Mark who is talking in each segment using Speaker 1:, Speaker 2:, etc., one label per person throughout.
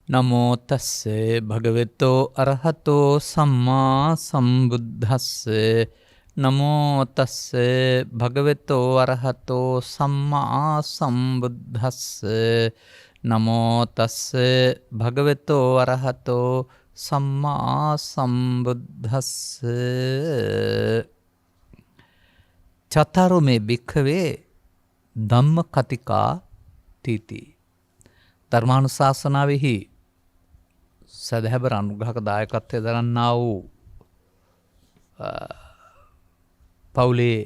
Speaker 1: නමෝ තස්සේ භගවතෝ අරහතෝ සම්මා සම්බුද්දස්සේ නමෝ තස්සේ භගවතෝ අරහතෝ සම්මා සම්බුද්දස්සේ නමෝ තස්සේ භගවතෝ අරහතෝ සම්මා සම්බුද්දස්සේ චතරෝ මේ භික්ඛවේ ධම්ම කතිකා තීති ධර්මානුශාසනාවෙහි සදහැබර අනුග්‍රහක දායකත්වය දරන්නා වූ පවුලේ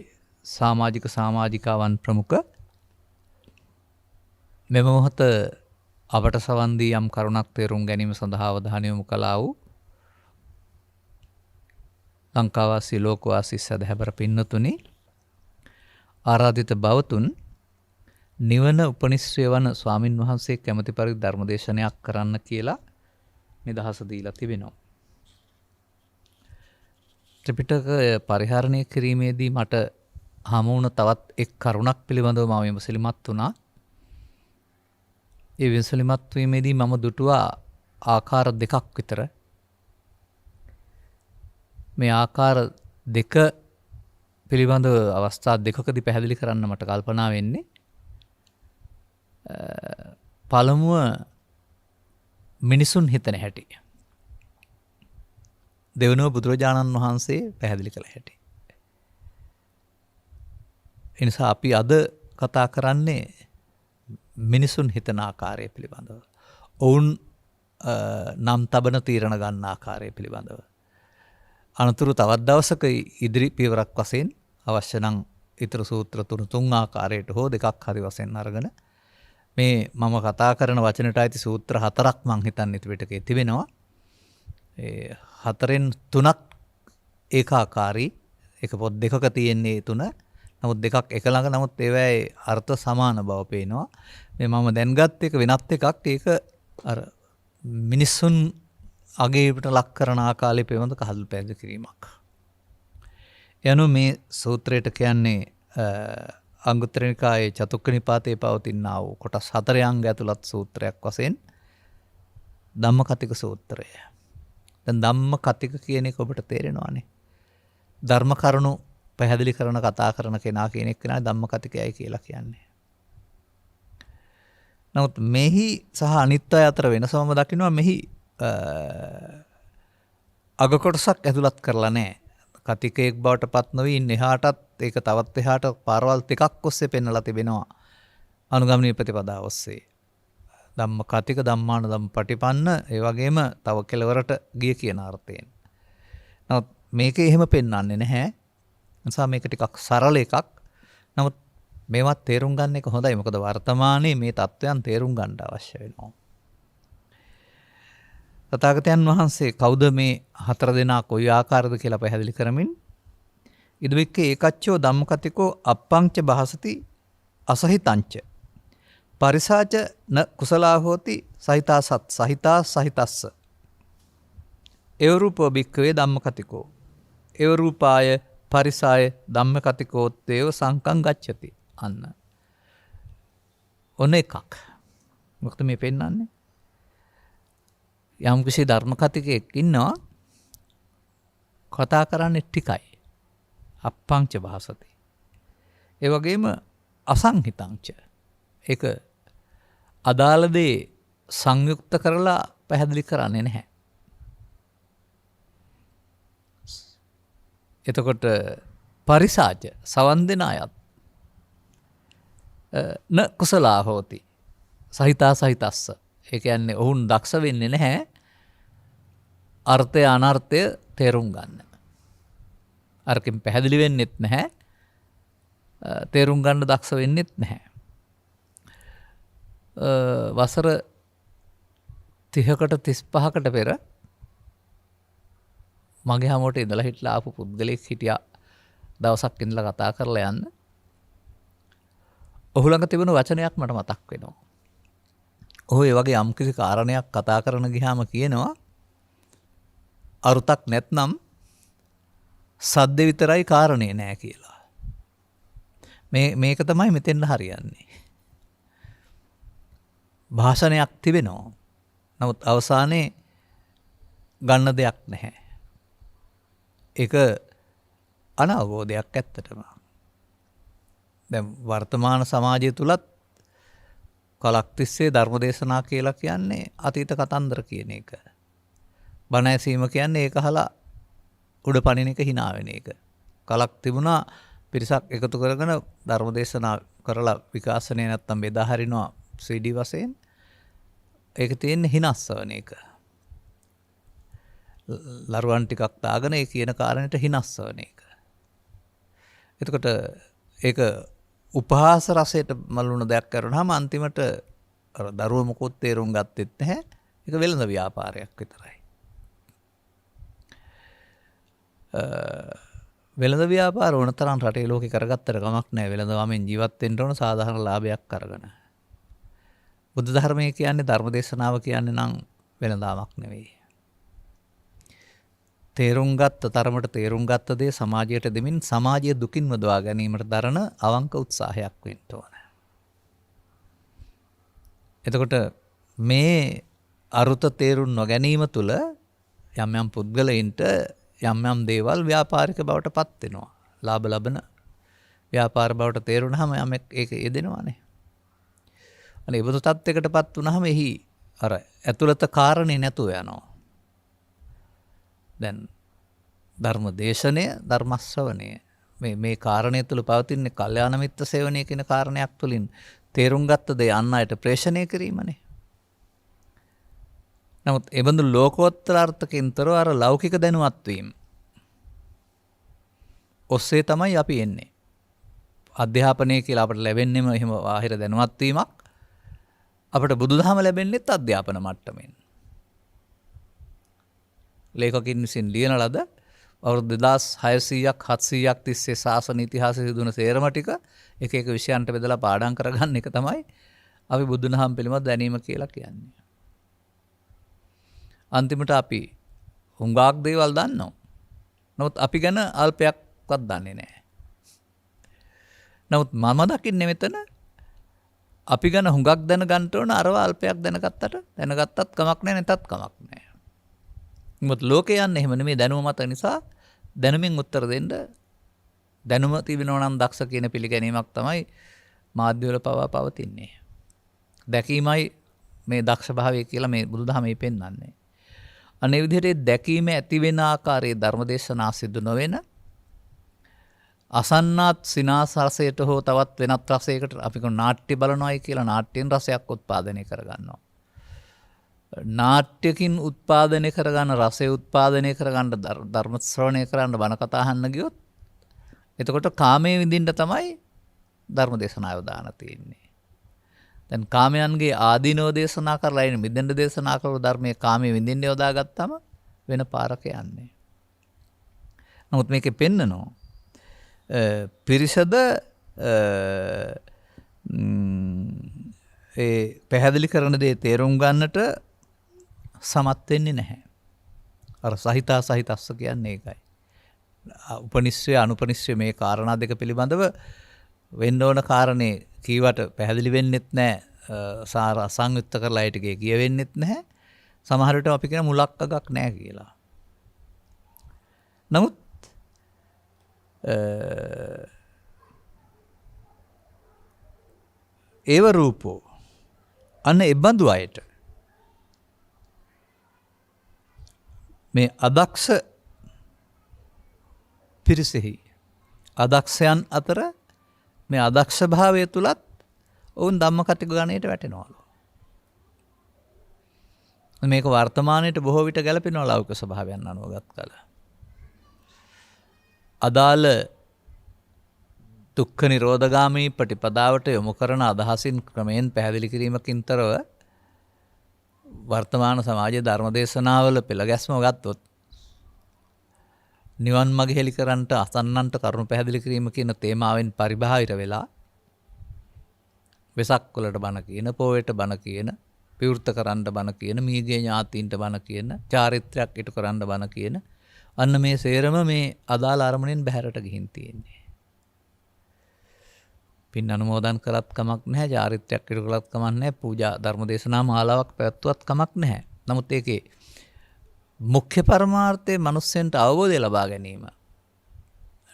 Speaker 1: සමාජිකාවන් ප්‍රමුඛ මෙම මොහොත අපට සවන් දී යම් කරුණක් තේරුම් ගැනීම සඳහා අවධානය යොමු කළා වූ ලංකාවාසී ලෝකවාසී සදහැබර පින්නතුනි ආරාධිත බවතුන් නිවන උපනිශ්‍රය වන ස්වාමින් වහන්සේ කැමති පරිදි ධර්මදේශනයක් කරන්න කියලා නිදහස දීලා තිබෙනවා. ත්‍රිපිටක පරිහරණය කිරීමේදී මට හමු වුණ තවත් එක් කරුණක් පිළිබඳව මම විමසිලිමත් වුණා. ඒ විමසිලිමත් වීමේදී මම දුටුවා ආකාර දෙකක් විතර. මේ ආකාර දෙක පිළිබඳව අවස්ථා දෙකකදී පැහැදිලි කරන්න මට කල්පනා වෙන්නේ. පළමුව මිනිසුන් හිතන හැටි. දෙවනුව බුදුරජාණන් වහන්සේ පැහැදිලි කළ හැටි. එනිසා අපි අද කතා කරන්නේ මිනිසුන් හිතන ආකාරය පිළිබඳව. ඔවුන් නම් තබන තීරණ ගන්න ආකාරය පිළිබඳව. අනතුරු තවත් දවසක ඉදිරි පියවරක් වශයෙන් අවශ්‍ය නම් ඊතර සූත්‍ර තුන ආකාරයට හෝ දෙකක් හරි වශයෙන් අරගෙන මේ මම කතා කරන වචනට අයිති සූත්‍ර 4ක් මං හිතන්නේ ත්‍රිපිටකයේ තිබෙනවා. ඒ 4න් 3ක් ඒකාකාරී. එක පොත් දෙකක තියෙන්නේ 3. නමුත් දෙකක් එක ළඟ නමුත් ඒවායේ අර්ථ සමාන බව පේනවා. මේ මම දැන් ගත් එක වෙනත් එකක්. ඒක අර මිනිස්සුන් අගේට ලක් කරන ආකාරයේ පෙවඳ කහල් පැහැදිලි කිරීමක්. යනු මේ සූත්‍රයට කියන්නේ අංගුත්තර නිකායේ චතුක්ක නිපාතයේ පවතිනා වූ කොටස් 4 අංග ඇතුළත් සූත්‍රයක් වශයෙන් ධම්මකතික සූත්‍රය. දැන් ධම්මකතික කියන එක ඔබට තේරෙනවානේ. ධර්ම කරුණු පැහැදිලි කරන කතා කරන කෙනා කියන එක නෑ ධම්මකතිකයයි කියලා කියන්නේ. නමුත් මෙහි සහ අනිත් අය අතර වෙනසම දකින්නවා මෙහි අග කොටසක් ඇතුළත් කරලා නෑ. කතිකයෙක් බවට පත් නොවී ඉන්න එහාටත් ඒක තවත් එහාට පාරවල් ටිකක් ඔස්සේ පෙන්වලා තිබෙනවා අනුගමනීය ප්‍රතිපදාව ඔස්සේ. ධම්ම කතික ධම්මාන ධම්ම පටිපන්න ඒ වගේම තව කෙලවරට ගිය කියන අර්ථයෙන්. නමුත් මේකේ එහෙම පෙන්වන්නේ නැහැ. නිසා මේක ටිකක් සරල එකක්. නමුත් මේවත් තේරුම් ගන්න එක හොඳයි. මොකද වර්තමානයේ මේ தත්වයන් තේරුම් ගන්න අවශ්‍ය වෙනවා. තථාගතයන් වහන්සේ කවුද මේ 4 දෙනා කොයි ආකාරද කියලා පැහැදිලි කරමින් ඉදවික්කේ ඒකච්චෝ ධම්මකතිකෝ අප්පංච භාසති අසහිතංච පරිසාච න කුසලා හෝති සහිතා සත් සහිතා සහිතස්ස ඒවරූපෝ භික්ඛවේ ධම්මකතිකෝ ඒවරූපාය පරිසාය ධම්මකතිකෝත්තේව සංකං ගච්ඡති. අන්න ඔන්න එකක්. මොකද මේ පෙන්නන්නේ යම් කිසි ධර්ම කතිකයෙක් ඉන්නවා කතා කරන්නේ ටිකයි. අප්පංච භාසති. ඒ වගේම අසංහිතංච. ඒක අදාළ දේ සංයුක්ත කරලා පැහැදිලි කරන්නේ නැහැ. එතකොට පරිසාච සවන් දෙන අයත් න කුසලා හෝති සහිතා සහිතස්ස. ඒ කියන්නේ ඔවුන් දක්ෂ වෙන්නේ නැහැ අර්ථය අනර්ථය තේරුම් ගන්න. අරකින් පැහැදිලි වෙන්නෙත් නැහැ. තේරුම් ගන්න දක්ෂ වෙන්නෙත් නැහැ. වසර 30කට 35කට පෙර මගේ හැමෝට ඉඳලා හිටලා ආපු පුද්ගලෙක් හිටියා දවසක් ඉඳලා කතා කරලා යන්න. ඔහු ළඟ තිබුණු වචනයක් මට මතක් වෙනවා. ඔහු ඒ වගේ යම්කිසි කාරණයක් කතා කරන ගියාම කියනවා අරුතක් නැත්නම් සද්ද විතරයි කාරණේ නෑ කියලා. මේක තමයි මෙතෙන්ද හරියන්නේ. භාෂණයක් තිබෙනවා. නමුත් අවසානයේ ගන්න දෙයක් නැහැ. ඒක අනවබෝධයක් ඇත්තටම. දැන් වර්තමාන සමාජය තුලත් කලක් තිස්සේ ධර්ම දේශනා කියලා කියන්නේ අතීත කතන්දර කියන එක. බණ ඇසීම කියන්නේ ඒක අහලා උඩ පනින එක hina වෙන එක. කලක් තිබුණා පිරිසක් එකතු කරගෙන ධර්ම දේශනා කරලා විකාශනය නැත්තම් බෙදා හරිනවා CD වශයෙන්. ඒක තියෙන්නේ හිනස්සවන එක. ලරුවන් ටිකක් දාගෙන ඒ කියන කාරණයට හිනස්සවන එක. එතකොට ඒක උපහාස රසයට මලුණ දෙයක් කරනහම අන්තිමට අර දරුවෝ මොකොත් තේරුම් ගත්තෙත් නැහැ. ඒක වෙළඳ ව්‍යාපාරයක් විතරයි. වෙළඳ ව්‍යාපාර ඕන තරම් රටේ ලෝකේ කරගත්තට කමක් නැහැ. වෙළඳ වමෙන් ජීවත් වෙන්න ඕන සාධාරණ ලාභයක් අරගෙන. බුද්ධ ධර්මයේ කියන්නේ ධර්ම දේශනාව කියන්නේ නම් වෙළඳාමක් නෙවෙයි. තේරුම් ගත්ත තරමට තේරුම් ගත්ත දේ සමාජයට දෙමින් සමාජය දුකින් මුදවා ගැනීමට දරන අවංක උත්සාහයක් වෙන්න ඕන. එතකොට මේ අරුත තේරුම් නොගැනීම තුළ යම් යම් පුද්ගලයින්ට යම් යම් දේවල් ව්‍යාපාරික බවට පත් වෙනවා. ලාභ ලබන ව්‍යාපාර බවට තේරුණාම යමෙක් ඒක යෙදෙනවානේ. අනේ බුදු තත්ත්වයකටපත් වුණාම එහි අර ඇතුළත කාරණේ නැතුව යනවා. දැන් ධර්ම දේශනය ධර්ම ශ්‍රවණය මේ කාරණේ තුල පවතින කල්යාණ මිත්‍ර සේවනය කියන කාරණයක් තුලින් තේරුම් ගත්ත දේ අන් අයට ප්‍රේෂණය කිරීමනේ. නමුත් ඒ බඳු ලෝකෝත්තර අර්ථකින්තරව අර ලෞකික දැනුවත් වීම ඔස්සේ තමයි අපි එන්නේ. අධ්‍යාපනය කියලා අපට ලැබෙන්නේම එහෙම බාහිර දැනුවත් වීමක්. අපට බුදුදහම ලැබෙන්නේත් අධ්‍යාපන මට්ටමින්. ලේඛකින් විසින් ලියන ලද අවුරුදු 2600ක් 700ක් තිස්සේ ශාසන ඉතිහාසයේ සිදුවන සේරම ටික එක එක විෂයන්ට බෙදලා පාඩම් කරගන්න එක තමයි අපි බුදුදහම පිළිබඳ දැනීම කියලා කියන්නේ. අන්තිමට අපි හුඟක් දේවල් දන්නවා. නමුත් අපි ගැන අල්පයක්වත් දන්නේ නැහැ. නමුත් මම දකින්නේ මෙතන අපි ගැන හුඟක් දැනගන්න ඕන අරව අල්පයක් දැනගත්තත් කමක් නැහැ නැතත් කමක් නැහැ. මොකද ලෝකේ යන්නේ එහෙම නෙමෙයි දැනුම මත නිසා දැනුමින් උත්තර දෙන්න දැනුම තිබෙනවා නම් දක්ෂ කියන පිළිගැනීමක් තමයි මාධ්‍යවල පවතින්නේ. දැකීමයි මේ දක්ෂ භාවය කියලා මේ බුදුදහමේ පෙන්වන්නේ. අනේ විදිහට දැකීම ඇති වෙන ආකාරයේ ධර්මදේශනා සිදු නොවන අසන්නාත් සිනාසරසයට හෝ තවත් වෙනත් රසයකට අපි කො නාට්‍ය බලනවායි කියලා නාට්‍යෙන් රසයක් උත්පාදනය කරගන්නවා. නාට්‍යකින් උත්පාදනය කරගන්න රසය උත්පාදනය කරගන්න ධර්ම ශ්‍රවණය කරන්න බණ කතා අහන්න ගියොත් එතකොට කාමයේ විඳින්න තමයි ධර්ම දේශනාව දාන තියෙන්නේ. දැන් කාමයන්ගේ ආදීනව දේශනා කරලා ඉන්නේ මිදෙන්න දේශනා කරපු ධර්මයේ කාමයේ විඳින්න යොදා ගත්තාම වෙන පාරක යන්නේ. නමුත් මේකේ පෙන්නනෝ පිරිසද ඒ පැහැදිලි කරන දේ තේරුම් ගන්නට සමත් වෙන්නේ නැහැ. අර සහිතා සහිතස්ස කියන්නේ ඒකයි. උපනිශ්‍රය අනුපනිශ්‍රය මේ කාරණා දෙක පිළිබඳව වෙන්න ඕන කාරණේ කීවට පැහැදිලි වෙන්නෙත් නැහැ. සාර අසංයුක්ත කරලා ඒ ටිකේ කියවෙන්නෙත් නැහැ. සමහර විට අපි කියන මුලක් අගක් නැහැ කියලා. නමුත් ඒව රූපෝ අන්න එබඳු අයට මේ අදක්ෂ පිරිසෙහි අදක්ෂයන් අතර මේ අදක්ෂ භාවය තුලත් ඔවුන් ධම්ම කටික ගණයට වැටෙනවලු. මේක වර්තමානයේට බොහෝ විට ගැලපෙනවා ලෞකික ස්වභාවයන් අනුව ගත් කල. අදාළ දුක්ඛ නිරෝධගාමී ප්‍රතිපදාවට යොමු කරන අදහසින් ක්‍රමයෙන් පැහැදිලි කිරීමකින් තරව වර්තමාන සමාජයේ ධර්මදේශනාවල පෙළ ගැස්ම ගත්තොත් නිවන් මඟ හෙළි කරන්නට අසන්නන්ට කරුණු පැහැදිලි කිරීම කියන තේමාවෙන් පරිබාහිර වෙලා වෙසක් වලට බණ කියන, පොයට බණ කියන, විවෘත කරන්න බණ කියන, මීගේ ඥාතීන්ට බණ කියන, චාරිත්‍රාක් ඉටු කරන්න බණ කියන අන්න මේ සේරම මේ අදාළ අරමුණෙන් බැහැරට ගිහින් තියෙන්නේ. පින් අනුමෝදන් කළත් කමක් නැහැ, චාරිත්‍රාක් ඉටු කළත් කමක් නැහැ, පූජා ධර්මදේශනා මාලාවක් පැවැත්වුවත් කමක් නැහැ. නමුත් ඒකේ මුඛ්‍ය පරමාර්ථයේ මිනිස්සුන්ට අවබෝධය ලබා ගැනීම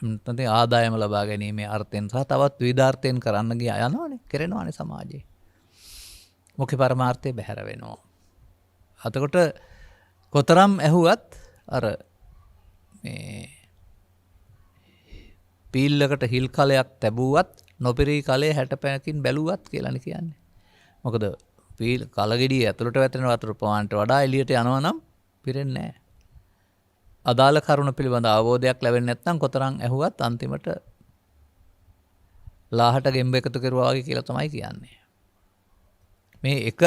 Speaker 1: නැත්නම් ආදායම ලබා ගැනීමේ අර්ථයෙන් සහ තවත් විවිධාර්ථයෙන් කරන්න ගියා යනවනේ කරනවානේ සමාජයේ. මුඛ්‍ය පරමාර්ථය බැහැර වෙනවා. අතකොට කොතරම් ඇහුවත් අර මේ පීල්ලකට හිල් කලයක් තැබුවත් නොපිරී කලේ 60 පැනකින් බැලුවත් කියලානේ කියන්නේ. මොකද පීල් කලගෙඩිය ඇතුළට වැටෙන වතුර ප්‍රමාණයට වඩා එළියට යනවා නම් පිරෙන්නේ නැහැ. අදාළ කරුණ පිළිබඳ අවබෝධයක් ලැබෙන්නේ නැත්නම් කොතරම් ඇහුවත් අන්තිමට ලාහට ගෙම්බ එකතු කරුවා වගේ කියලා තමයි කියන්නේ. මේ එක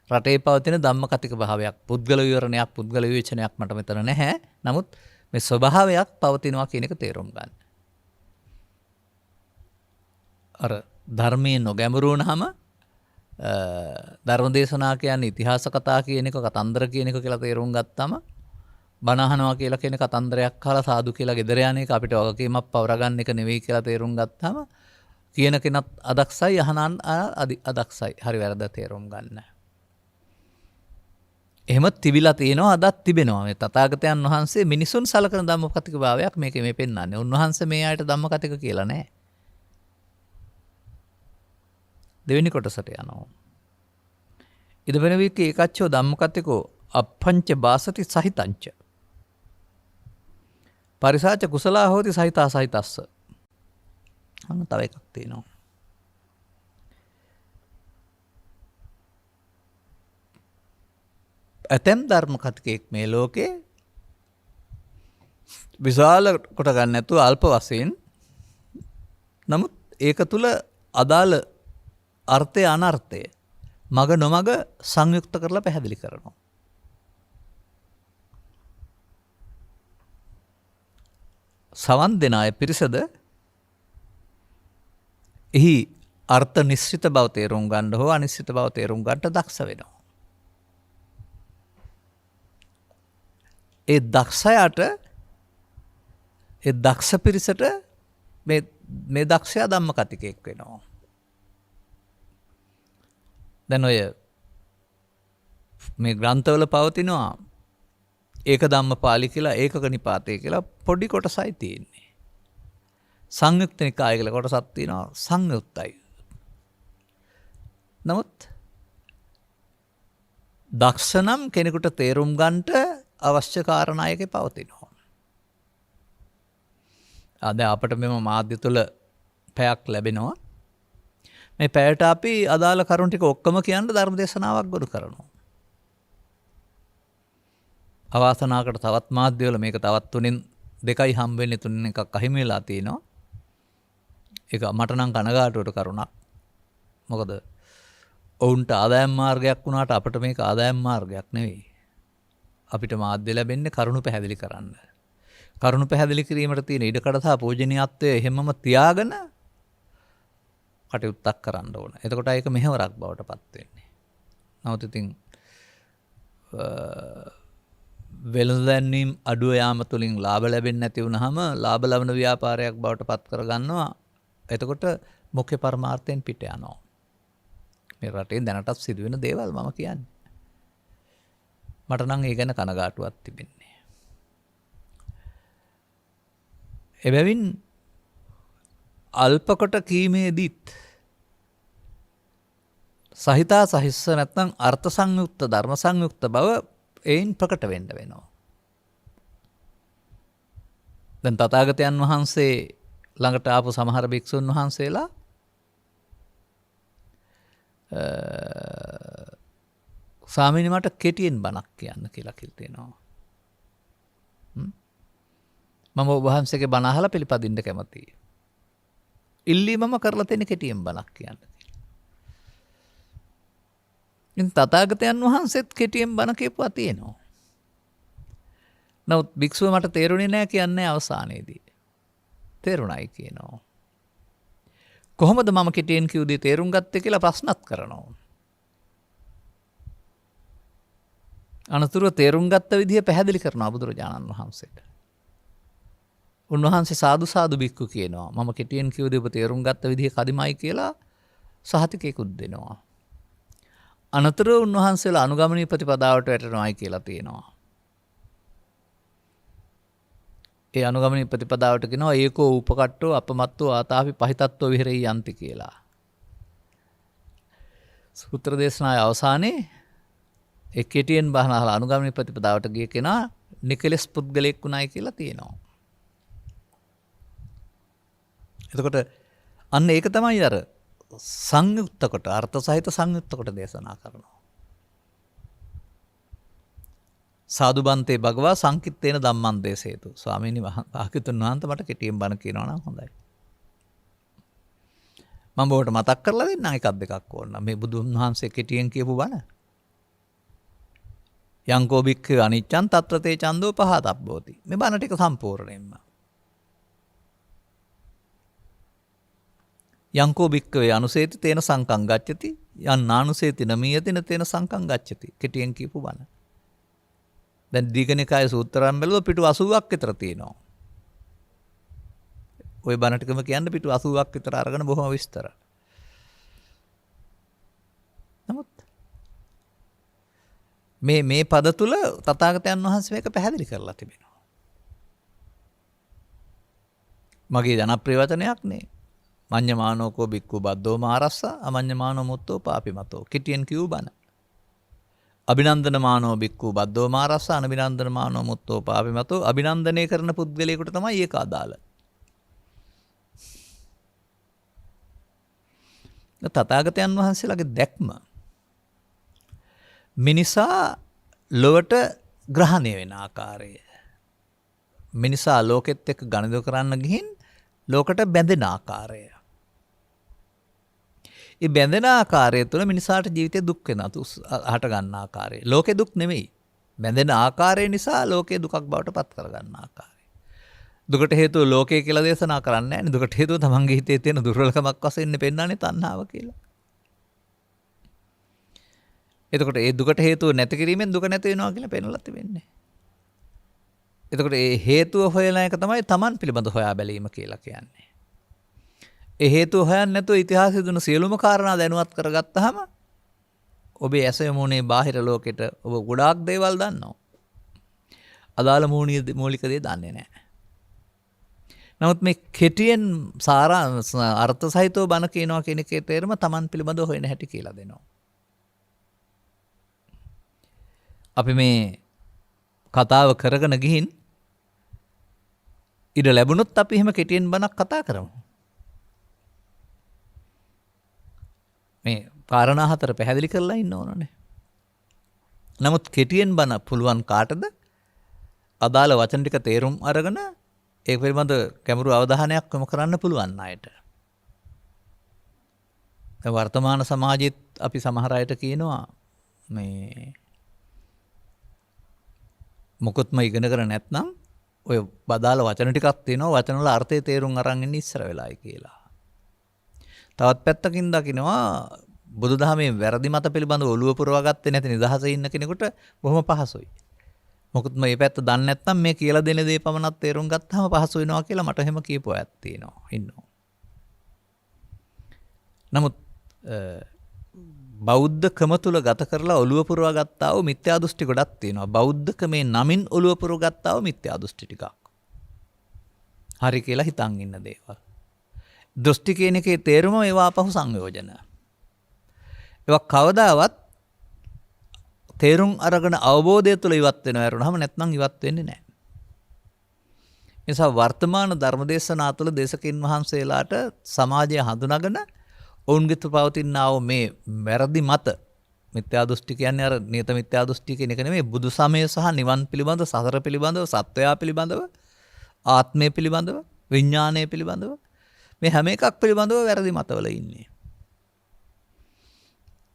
Speaker 1: රටේ පවතින ධම්ම කතික භාවයක් පුද්ගල විවරණයක් පුද්ගල විවේචනයක් මට මෙතන නැහැ. නමුත් මේ ස්වභාවයක් පවතිනවා කියන එක තේරුම් ගන්න. අර ධර්මයේ නොගැඹුරු වුණාම ධර්ම දේශනා කියන්නේ ඉතිහාස කතා කියන එක කතන්දර කියන එක කියලා තේරුම් ගත්තම බණ අහනවා කියලා කියන කතන්දරයක් අහලා සාදු කියලා ගෙදර යන එක අපිට වගකීමක් පවරගන්න එක නෙවෙයි කියලා තේරුම් ගත්තම කියන කෙනත් අදක්සයි අහනන් අදක්සයි හරි වැරද්ද තේරුම් ගන්න. එහෙම තිබිලා තියෙනවා අදත් තිබෙනවා. මේ තථාගතයන් වහන්සේ මිනිසුන් සලකන ධම්මකතික භාවයක් මේකේ මේ පෙන්වන්නේ. උන්වහන්සේ මේ ආයත ධම්මකතික කියලා නැහැ. දෙවෙනි කොටසට යනවා. ඉදවෙන වික්ක ඒකච්චෝ ධම්මකතිකෝ අප්පංච බාසති සහිතංච. පරිසාච කුසලා හෝති සහිතා සහිතස්ස. අන්න තව එකක් තියෙනවා. ඇතැම් ධර්ම කතිකෙක් මේ ලෝකේ විශාල කොට ගන්න නැතුව අල්ප වශයෙන් නමුත් ඒක තුල අදාළ අර්ථය අනර්ථය මග නොමග සංයුක්ත කරලා පැහැදිලි කරනවා. සවන් දෙන අය පිරිසද එහි අර්ථ නිශ්චිත බව තේරුම් ගන්න හෝ අනිශ්චිත බව තේරුම් ගන්නට දක්ෂ වෙනවා. ඒ දක්ෂයාට ඒ දක්ෂ පිරිසට මේ දක්ෂයා ධම්ම කතිකෙක් වෙනවා. දැන් ඔය මේ ග්‍රන්ථවල පවතිනවා ඒක ධම්මපාලි කියලා ඒකක නිපාතය කියලා පොඩි කොටසයි තියෙන්නේ. සංයුක්ත නිකාය කියලා කොටසක් තියෙනවා සංයුක්තයි. නමුත් දක්ෂ නම් කෙනෙකුට තේරුම් ගන්නට අවශ්‍ය කාරණා එකේ පවතිනවා. අද අපිට මෙම මාධ්‍ය තුල පැයක් ලැබෙනවා. මේ පැයට අපි අදාළ කරුණු ටික ඔක්කොම කියන්න ධර්ම දේශනාවක් ගොනු කරනවා. අවාසනාවකට තවත් මාධ්‍යවල මේක තවත් 3න් 2යි හම් වෙන්නේ 3න් එකක් අහිමි වෙලා තිනවා. ඒක මට නම් කනගාටුවට කරුණක්. මොකද ඔවුන්ට ආදායම් මාර්ගයක් වුණාට අපිට මේක ආදායම් මාර්ගයක් නෙවෙයි. අපිට මාධ්‍ය ලැබෙන්නේ කරුණු පැහැදිලි කරන්න. කරුණු පැහැදිලි කිරීමට තියෙන ඉඩකඩ සහ පූජනීයත්වය එහෙමම තියාගෙන කටයුත්තක් කරන්න ඕන. එතකොට ඒක මෙහෙවරක් බවට පත් වෙන්නේ. නමුත් ඉතින් වෙළඳ-දැන්වීම් අඩුව යාම තුලින් ලාභ ලැබෙන්නේ නැති වුනහම ලාභ ලබන ව්‍යාපාරයක් බවට පත් කරගන්නවා. එතකොට මුඛ්‍ය පරමාර්ථයෙන් පිට යනවා. මේ රටේ දැනටත් සිදුවෙන දේවල් මම කියන්නේ. මට නම් ඒ ගැන කනගාටුවක් තිබෙන්නේ. එබැවින් අල්පකොට කීමේදීත් සහිතා සහිස්ස නැත්නම් අර්ථ සංයුක්ත ධර්ම සංයුක්ත බව එයින් ප්‍රකට වෙන්න වෙනවා. දැන් තථාගතයන් වහන්සේ ළඟට ආපු සමහර භික්ෂුන් වහන්සේලා ස්වාමීනි මට කෙටියෙන් බණක් කියන්න කියලා කියනවා. මම ඔබ වහන්සේගේ බණ අහලා පිළිපදින්න කැමතියි. ඉල්ලීමම කරලා තියෙන කෙටියෙන් බණක් කියන්න කියලා. ඉතින් තථාගතයන් වහන්සේත් කෙටියෙන් බණ කියපුවා තියෙනවා. නමුත් භික්ෂුව මට තේරුණේ නැහැ කියන්නේ අවසානයේදී. තේරුණයි කියනවා. කොහොමද මම කෙටියෙන් කිව් දේ තේරුම් ගත්තේ කියලා ප්‍රශ්නත් කරනවා. අනතුරුව තේරුම් ගත්ත විදිහ පැහැදිලි කරනවා බුදුරජාණන් වහන්සේට. උන්වහන්සේ සාදු සාදු බික්කු කියනවා. මම කෙටියෙන් කිව් දේ ඔබ තේරුම් ගත්ත විදිහ කදිමයි කියලා සහතිකයකුත් දෙනවා. අනතුර උන්වහන්සේලා අනුගමනීය ප්‍රතිපදාවට වැටෙනවායි කියලා තියෙනවා. ඒ අනුගමනීය ප්‍රතිපදාවට කියනවා ඒකෝ උපකට්ටෝ අපමත්තෝ ආතාපි පහිතත්වෝ විහෙරෙයි යන්ති කියලා. සූත්‍ර දේශනාවේ අවසානයේ ඒ කෙටියෙන් බහන අහලා අනුගමනීය ප්‍රතිපදාවට ගිය කෙනා නිකලස් පුද්ගලෙක් වුණායි කියලා තියෙනවා. එතකොට අන්න ඒක තමයි අර සංයුක්ත කොට අර්ථ සහිත සංයුක්ත කොට දේශනා කරනවා. සාදුබන්තේ භගවා සංකිට්ඨේන ධම්මං දේශේතු. ස්වාමීනි භාග්‍යවතුන් වහන්සේ මට කෙටියෙන් බණ කියනවා නම් හොඳයි. මම ඔබට මතක් කරලා දෙන්නම් එකක් දෙකක් ඕන. මේ බුදුන් වහන්සේ කෙටියෙන් කියපු බණ. යංකෝ භික්ඛවේ අනිච්ඡං තත්‍ර තේ ඡන්தோ පහතබ්බෝති. මේ බණ ටික සම්පූර්ණයෙන්ම. යංකෝ භික්ඛවේ අනුසේති තේන සංකං ගච්ඡති යන් නානුසේති නමීයති නතේන සංකං ගච්ඡති. කෙටියෙන් කියපු බණ. දැන් දීඝනිකායේ සූත්‍රයන් බැලුවා පිටු 80ක් විතර තියෙනවා. ওই බණ ටිකම කියන්න පිටු 80ක් විතර අරගෙන බොහොම විස්තර. නමුත් මේ පද තුල තථාගතයන් වහන්සේ මේක පැහැදිලි කරලා තිබෙනවා. මගේ ජනප්‍රිය වචනයක් නේ. මඤ්ඤමානෝකෝ බික්ඛු බද්දෝ මාරස්සා අමඤ්ඤමානෝ මුත්තෝ පාපිමතෝ. කිටියෙන් කියූ බණ. අභිනන්දනමානෝ බික්ඛු බද්දෝ මාරස්සා අනබිනන්දනමානෝ මුත්තෝ පාපිමතෝ. අභිනන්දනය කරන පුද්ගලයෙකුට තමයි ඒක අදාළ. තථාගතයන් වහන්සේලාගේ දැක්ම මිනිසා ලොවට ග්‍රහණය වෙන ආකාරය. මිනිසා ලෝකෙත් එක්ක ගනුදෙනු කරන්න ගිහින් ලෝකට බැඳෙන ආකාරය. ඒ බැඳෙන ආකාරය තුළ මිනිසාට ජීවිතේ දුක් වෙනවා. හට ගන්න ආකාරය. ලෝකේ දුක් නෙමෙයි. බැඳෙන ආකාරය නිසා ලෝකේ දුකක් බවට පත් කර ගන්න ආකාරය. දුකට හේතුව ලෝකය කියලා දේශනා කරන්නේ නැහැ නේ. දුකට හේතුව තමන්ගේ හිතේ තියෙන දුර්වලකමක් වශයෙන් පෙන්නන්නේ තණ්හාව කියලා. එතකොට ඒ දුකට හේතුව නැති කිරීමෙන් දුක නැති වෙනවා කියලා පෙන්වලා තිබෙන්නේ. එතකොට ඒ හේතුව හොයන එක තමයි තමන් පිළිබඳ හොයා බැලීම කියලා කියන්නේ. ඒ හේතුව හොයන්නේ නැතුව ඉතිහාසයේ දුන සියලුම කාරණා දැනුවත් කරගත්තාම ඔබේ ඇස යමුනේ බාහිර ලෝකෙට ඔබ ගොඩාක් දේවල් දන්නවා. අදාළ මූලික දේ දන්නේ නැහැ. නමුත් මේ කෙටියෙන් අර්ථ සහිතව බණ කියනවා කියන එකේ තේරුම තමන් පිළිබඳව හොයන හැටි කියලා දෙනවා. අපි මේ කතාව කරගෙන ගිහින් ඉඩ ලැබුණොත් අපි එහෙම කෙටියෙන් බණක් කතා කරමු. මේ කාරණා හතර පැහැදිලි කරලා ඉන්න ඕනනේ. නමුත් කෙටියෙන් බණ පුළුවන් කාටද? අදාළ වචන ටික තේරුම් අරගෙන ඒක පිළිබඳ කැමරු අවධානයක් යොමු කරන්න පුළුවන් අයට. දැන් වර්තමාන සමාජෙත් අපි සමහර අයට කියනවා මේ මොකොත්ම ඉගෙන ගන්න නැත්නම් ඔය බදාල වචන ටිකක් තියෙනවා වචන වල අර්ථය තේරුම් අරන් ඉන්න ඉස්සර වෙලායි කියලා. තවත් පැත්තකින් දකිනවා බුදුදහමේ වැරදි මත පිළිබඳව ඔළුව පුරවා ගත්තේ නැති නිදහසේ ඉන්න කෙනෙකුට බොහොම පහසුයි. මොකද මේ පැත්ත දන්නේ නැත්නම් මේ කියලා දෙන දේ පමණක් තේරුම් ගත්තාම පහසු වෙනවා කියලා මට එහෙම කියපු අයත් තියෙනවා ඉන්නවා. නමුත් බෞද්ධකම තුල ගත කරලා ඔළුව පුරවා ගත්තා වූ මිත්‍යා දෘෂ්ටි ගොඩක් තියෙනවා. බෞද්ධකමේ නමින් ඔළුව පුරව ගත්තා වූ මිත්‍යා දෘෂ්ටි ටිකක්. හරි කියලා හිතන් ඉන්න දේවල්. දෘෂ්ටි කියන එකේ තේරුම ඒවා අපහු සංයෝජන. ඒවා කවදාවත් තේරුම් අරගෙන අවබෝධය තුළ ඉවත් වෙනවා වරුණාම නැත්නම් ඉවත් වෙන්නේ නැහැ. ඒ නිසා වර්තමාන ධර්මදේශනා තුළ දේශකින් වහන්සේලාට සමාජය හඳුනාගෙන ඔවුන්ගේ පවතිනා වූ මේ වැරදි මත මිත්‍යා දෘෂ්ටි කියන්නේ අර නියත මිත්‍යා දෘෂ්ටි කියන එක නෙමෙයි බුදු සමය සහ නිවන් පිළිබඳව සසර පිළිබඳව සත්වයා පිළිබඳව ආත්මය පිළිබඳව විඥානය පිළිබඳව මේ හැම එකක් පිළිබඳව වැරදි මතවල ඉන්නේ.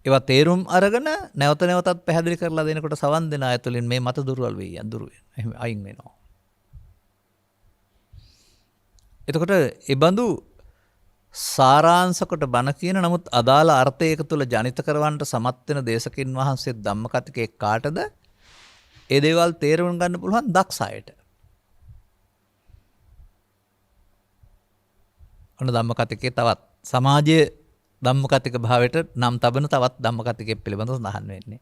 Speaker 1: ඒවා තේරුම් අරගෙන නැවත නැවතත් පැහැදිලි කරලා දෙනකොට සවන් දෙන අය තුළින් මේ මත දුර්වල වෙයි දුරු වෙන අයින් වෙනවා. එතකොට ඒ බඳු සාරාංශ කොට බණ කියන නමුත් අදාළ අර්ථය එක තුළ ජනිත කරවන්නට සමත් වෙන දේශකින් වහන්සේ ධම්මකතිකේ කාටද ඒ දේවල් තේරුම් ගන්න පුළුවන් දක්ෂ අයට. ඔන්න ධම්මකතිකේ තවත් සමාජයේ ධම්මකතික භාවයට නම් තබන තවත් ධම්මකතිකෙක් පිළිබඳව සඳහන් වෙන්නේ.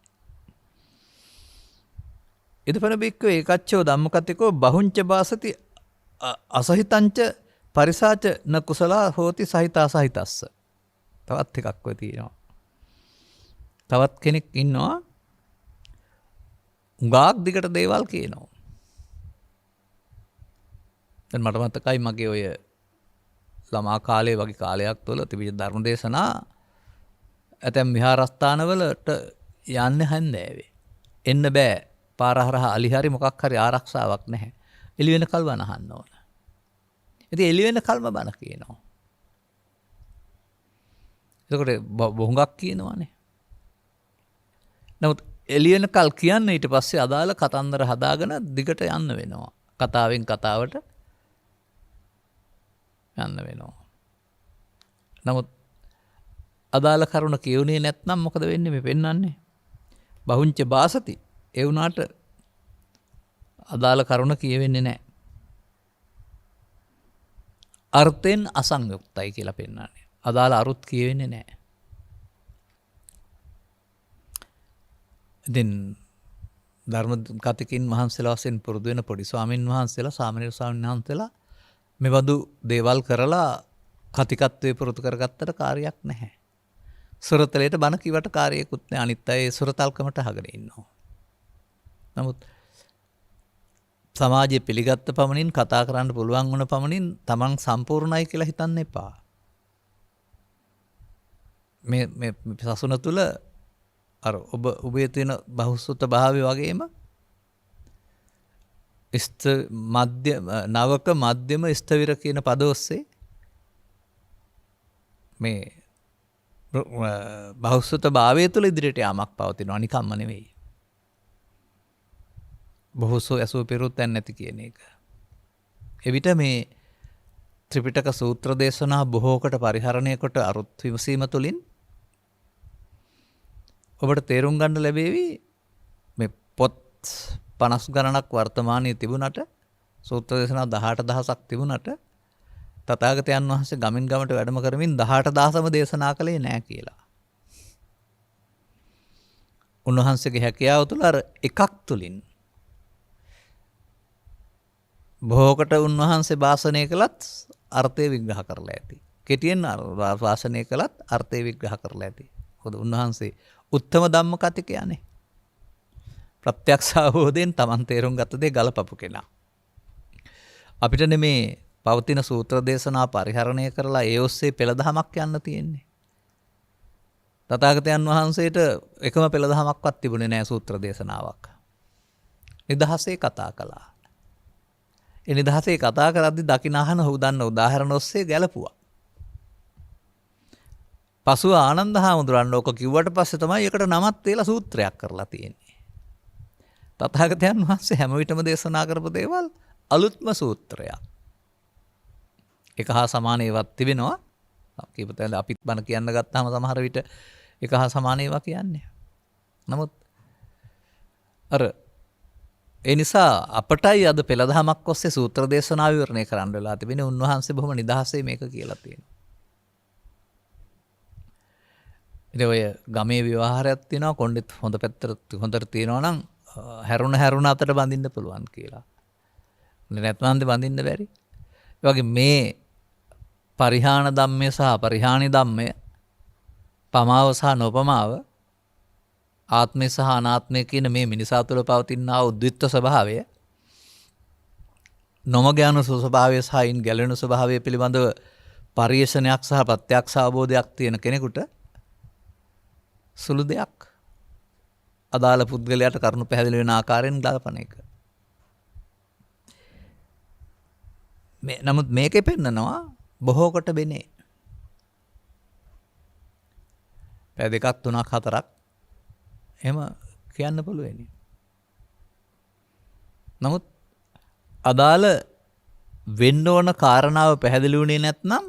Speaker 1: ඉදපන බික්කෝ ඒකච්චෝ ධම්මකතිකෝ බහුංච බාසති අසහිතංච පරිසාච න කුසලා හෝති සහිතා සහිතස්ස. තවත් එකක් ඔය තියෙනවා. තවත් කෙනෙක් ඉන්නවා උගාක් දිගට දේවල් කියනවා. දැන් මට මතකයි මගේ ඔය ළමා කාලේ වගේ කාලයක් තුළ තිබිච්ච ධර්ම දේශනා ඇතැම් විහාරස්ථානවලට යන්න හැන්දෑවේ. එන්න බෑ. පාර හරහා අලි හරි මොකක් හරි ආරක්ෂාවක් නැහැ. එළි වෙනකල් බණ අහන්න ඕන. ඉතින් එළි වෙනකල්ම බණ කියනවා. එතකොට බොහොඟක් කියනවානේ. නමුත් එළි වෙනකල් කියන්න ඊට පස්සේ අදාළ කතන්දර හදාගෙන දිගට යන්න වෙනවා. කතාවෙන් කතාවට යන්න වෙනවා. නමුත් අදාළ කරුණ කියුනේ නැත්නම් මොකද වෙන්නේ මේ පෙන්වන්නේ? බහුංච බාසති. ඒ වුණාට අදාළ කරුණ කියවෙන්නේ නැහැ. අර්ථෙන් අසංයුක්තයි කියලා පෙන්වන්නේ. අදාළ අරුත් කියවෙන්නේ නැහැ. ඉතින් ධර්ම කතිකින් මහන්සියලා වශයෙන් පුරුදු වෙන පොඩි ස්වාමින් වහන්සේලා සාමණේර ස්වාමීන් වහන්සේලා මෙබඳු දේවල් කරලා කතිකත්වයේ පුරුදු කරගත්තට කාර්යයක් නැහැ. සුරතලයට බණ කිවට කාර්යයකුත් නැහැ. අනිත් අය සුරතල්කමට අහගෙන ඉන්නවා. නමුත් සමාජයේ පිළිගත්ත පමණින් කතා කරන්න පුළුවන් වුණ පමණින් තමන් සම්පූර්ණයි කියලා හිතන්න එපා. මේ සසුන තුළ අර ඔබේ තියෙන බහුසුත භාවය වගේම නවක මධ්‍යම ස්ථවිර කියන පද ඔස්සේ මේ බහුසුත භාවය තුළ ඉදිරියට යාමක් පවතිනවා. නිකම්ම නෙවෙයි. බොහෝසෝ ඇසූ පිරුත්තැන් නැති කියන එක. එවිට මේ ත්‍රිපිටක සූත්‍ර දේශනා බොහෝකට පරිහරණය කොට අරුත් විමසීම තුළින් ඔබට තේරුම් ගන්න ලැබේවි මේ පොත් 50 ගණනක් වර්තමානයේ තිබුණට සූත්‍ර දේශනා 18000ක් තිබුණට තථාගතයන් වහන්සේ ගමින් ගමට වැඩම කරමින් 18000ම දේශනා කළේ නැහැ කියලා. උන්වහන්සේගේ හැකියාව තුළ අර එකක් තුලින් බොහෝකට උන්වහන්සේ භාෂණය කළත් අර්ථය විග්‍රහ කරලා ඇති. කෙටියෙන් භාෂණය කළත් අර්ථය විග්‍රහ කරලා ඇති. මොකද උන්වහන්සේ උත්තම ධම්ම කතිකයනේ. ප්‍රත්‍යක්ෂ අවබෝධයෙන් Taman තේරුම් ගත්ත දේ ගලපපු කෙනා. අපිට මේ පවතින සූත්‍ර දේශනා පරිහරණය කරලා ඒ ඔස්සේ පෙළදහමක් යන්න තියෙන්නේ. තථාගතයන් වහන්සේට එකම පෙළදහමක්වත් තිබුණේ නැහැ සූත්‍ර දේශනාවක්. නිදහසේ කතා කළා. ඒ නිදහසේ කතා කරද්දී දකින අහන හුදන්න උදාහරණ ඔස්සේ ගැලපුවා. පසුව ආනන්ද හාමුදුරන් ඕක කිව්වට පස්සේ තමයි ඒකට නමත් තියලා සූත්‍රයක් කරලා තියෙන්නේ. තථාගතයන් වහන්සේ හැම විටම දේශනා කරපු දේවල් අලුත්ම සූත්‍රයක්. එක හා සමාන ඒවාත් තිබෙනවා. කීපතෙන් අපිත් බණ කියන්න ගත්තාම සමහර විට එක හා සමාන ඒවා කියන්නේ. නමුත් අර ඒ නිසා අපටයි අද පෙළදහමක් ඔස්සේ සූත්‍ර දේශනා විවරණය කරන්න වෙලා තිබෙන්නේ. උන්වහන්සේ බොහොම නිදහසේ මේක කියලා තියෙනවා. ඉතින් ඔය ගමේ විවාහයක් තියෙනවා. කොණ්ඩෙත් හොඳ පැත්තට හොඳට තියෙනවා නම් හැරුණ අතට බඳින්න පුළුවන් කියලා. නැත්නම් බඳින්න බැරි. ඒ වගේ මේ පරිහාන ධම්මය සහ පරිහානි ධම්මය, පමාව සහ නොපමාව, ආත්මය සහ අනාත්මය කියන මේ මිනිසා තුළ පවතිනා උද්විත්ත ස්වභාවය, නොමග යන ස්වභාවය සහ ඉන් ගැලෙන ස්වභාවය පිළිබඳව පරිේශනයක් සහ ප්‍රත්‍යක්ෂ අවබෝධයක් තියෙන කෙනෙකුට සුළු දෙයක් අදාළ පුද්ගලයාට කරුණු පැහැදිලි වෙන ආකාරයෙන් ගලපන එක. නමුත් මේකේ පෙන්නනවා බොහෝ කොට වෙන්නේ. පැය 2ක් 3ක් 4ක් එහෙම කියන්න පුළුවන්. නමුත් අදාළ වෙන්න ඕන කාරණාව පැහැදිලි වුණේ නැත්නම්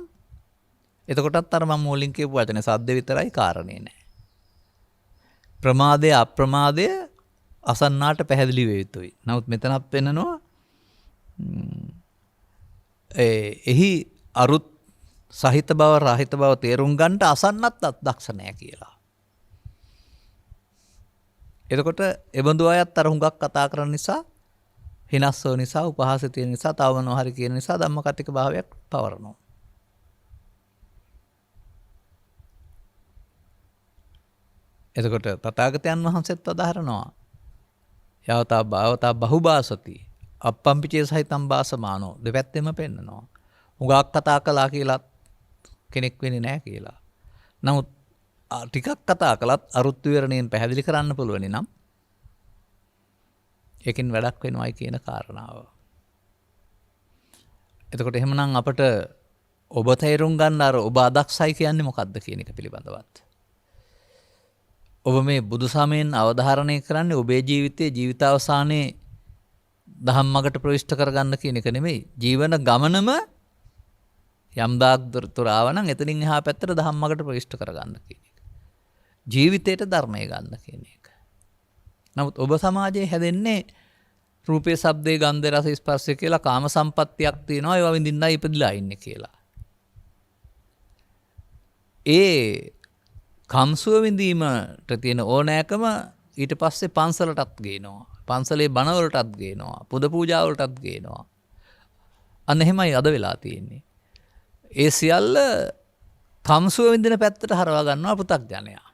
Speaker 1: එතකොටත් අර මම මුලින් කියපු වචනේ සද්ද විතරයි කාරණේ නෑ. ප්‍රමාදය අප්‍රමාදය අසන්නාට පැහැදිලි වේ යුතුයි. නමුත් මෙතනත් පෙන්නනවා එහි අරුත් සහිත බව රහිත බව තේරුම් ගන්නට අසන්නත් දක්ෂ නැහැ කියලා. එතකොට එබඳු අයත් අර හුඟක් කතා කරන නිසා හිනස්සෝ නිසා උපහාස තියෙන නිසා තව මොනවා හරි කියන නිසා ධම්මකතික භාවයක් පවරනවා. එතකොට තථාගතයන් වහන්සේත් අදහරනවා යවතා භාවතා බහුභාසති අප්පම්පිචේ සහිතම් භාසමානෝ දෙපැත්තෙම පෙන්නනවා. හුඟක් කතා කළා කියලා කෙනෙක් වෙන්නේ නැහැ කියලා. නමුත් ටිකක් කතා කළත් අරුත් විවරණයෙන් පැහැදිලි කරන්න පුළුවනි නම් ඒකෙන් වැඩක් වෙනවයි කියන කාරණාව. එතකොට එහෙමනම් අපට ඔබ තේරුම් ගන්න අර ඔබ අදක්ෂයි කියන්නේ මොකක්ද කියන එක පිළිබඳවත්. ඔබ මේ බුදුසමයෙන් අවධාරණය කරන්නේ ඔබේ ජීවිතයේ ජීවිතාවසානයේ ධම්මකට ප්‍රවිෂ්ඨ කරගන්න කියන එක නෙමෙයි. ජීවන ගමනම යම් දාක් දුර ආවනම් එතනින් එහා පැත්තට ධම්මකට ප්‍රවිෂ්ඨ කරගන්න කියන එක. ජීවිතයට ධර්මය ගන්න කියන එක. නමුත් ඔබ සමාජයේ හැදෙන්නේ රූපේ, ශබ්දේ, ගන්ධේ, රස, ස්පර්ශය කියලා කාම සම්පත්තියක් තියෙනවා. ඒවා විඳින්නයි ඉපදිලා ඉන්නේ කියලා. ඒ කම්සුව විඳීමට තියෙන ඕනෑකම ඊට පස්සේ පන්සලටත් ගේනවා. පන්සලේ බණවලටත් ගේනවා. පුද පූජාවලටත් ගේනවා. අන්න එහෙමයි අද වෙලා තියෙන්නේ. ඒ සියල්ල කම්සුව විඳින පැත්තට හරවා ගන්නවා පෘථග්ජනයා.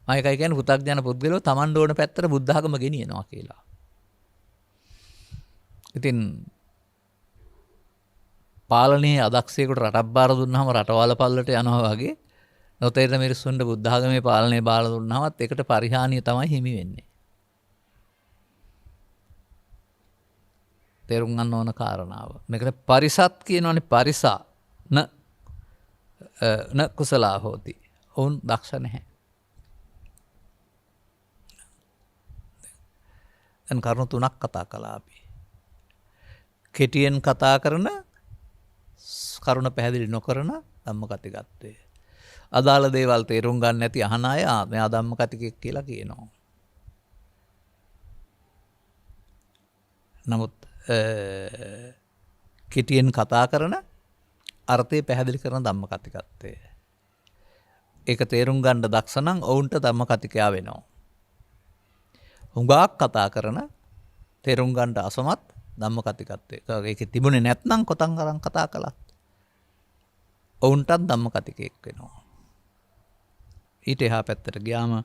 Speaker 1: මම එකයි කියන්නේ පෘථග්ජන පුද්ගලෝ Taman ඕන පැත්තට බුද්ධ ආගම ගෙනියනවා කියලා. ඉතින් පාලනයේ අදක්ෂයෙකුට රටක් බාර දුන්නාම රටවල් පල්ලට යනවා වගේ නොතේරෙන මිනිස්සුන්ට බුද්ධ ආගමේ පාලනය බාර දුන්නාමත් ඒකට පරිහානිය තමයි හිමි වෙන්නේ. තේරුම් ගන්න ඕන කාරණාව. මේකට පරිසත් කියනවනේ පරිසා න කුසලා හෝති. ඔවුන් දක්ෂ නැහැ. දැන් කරුණු තුනක් කතා කළා අපි. කෙටියෙන් කතා කරන කරුණ පැහැදිලි නොකරන ධම්මකතිකත්වය. අදාළ දේවල් තේරුම් ගන්න නැති අහන අය මෙයා ධම්මකතිකෙක් කියලා කියනවා. නමුත් කෙටියෙන් කතා කරන අර්ථය පැහැදිලි කරන ධම්මකතිකත්වය. ඒක තේරුම් ගන්න දක්ෂ නම් ඔවුන්ට ධම්මකතිකයා වෙනවා. හුඟක් කතා කරන තේරුම් ගන්නට අසමත් ධම්මකතිකත්වය. ඒක තිබුණේ නැත්නම් කොතන් අරන් කතා කළත් ඔවුන්ටත් ධම්මකතිකයෙක් වෙනවා. ඊට එහා පැත්තට ගියාම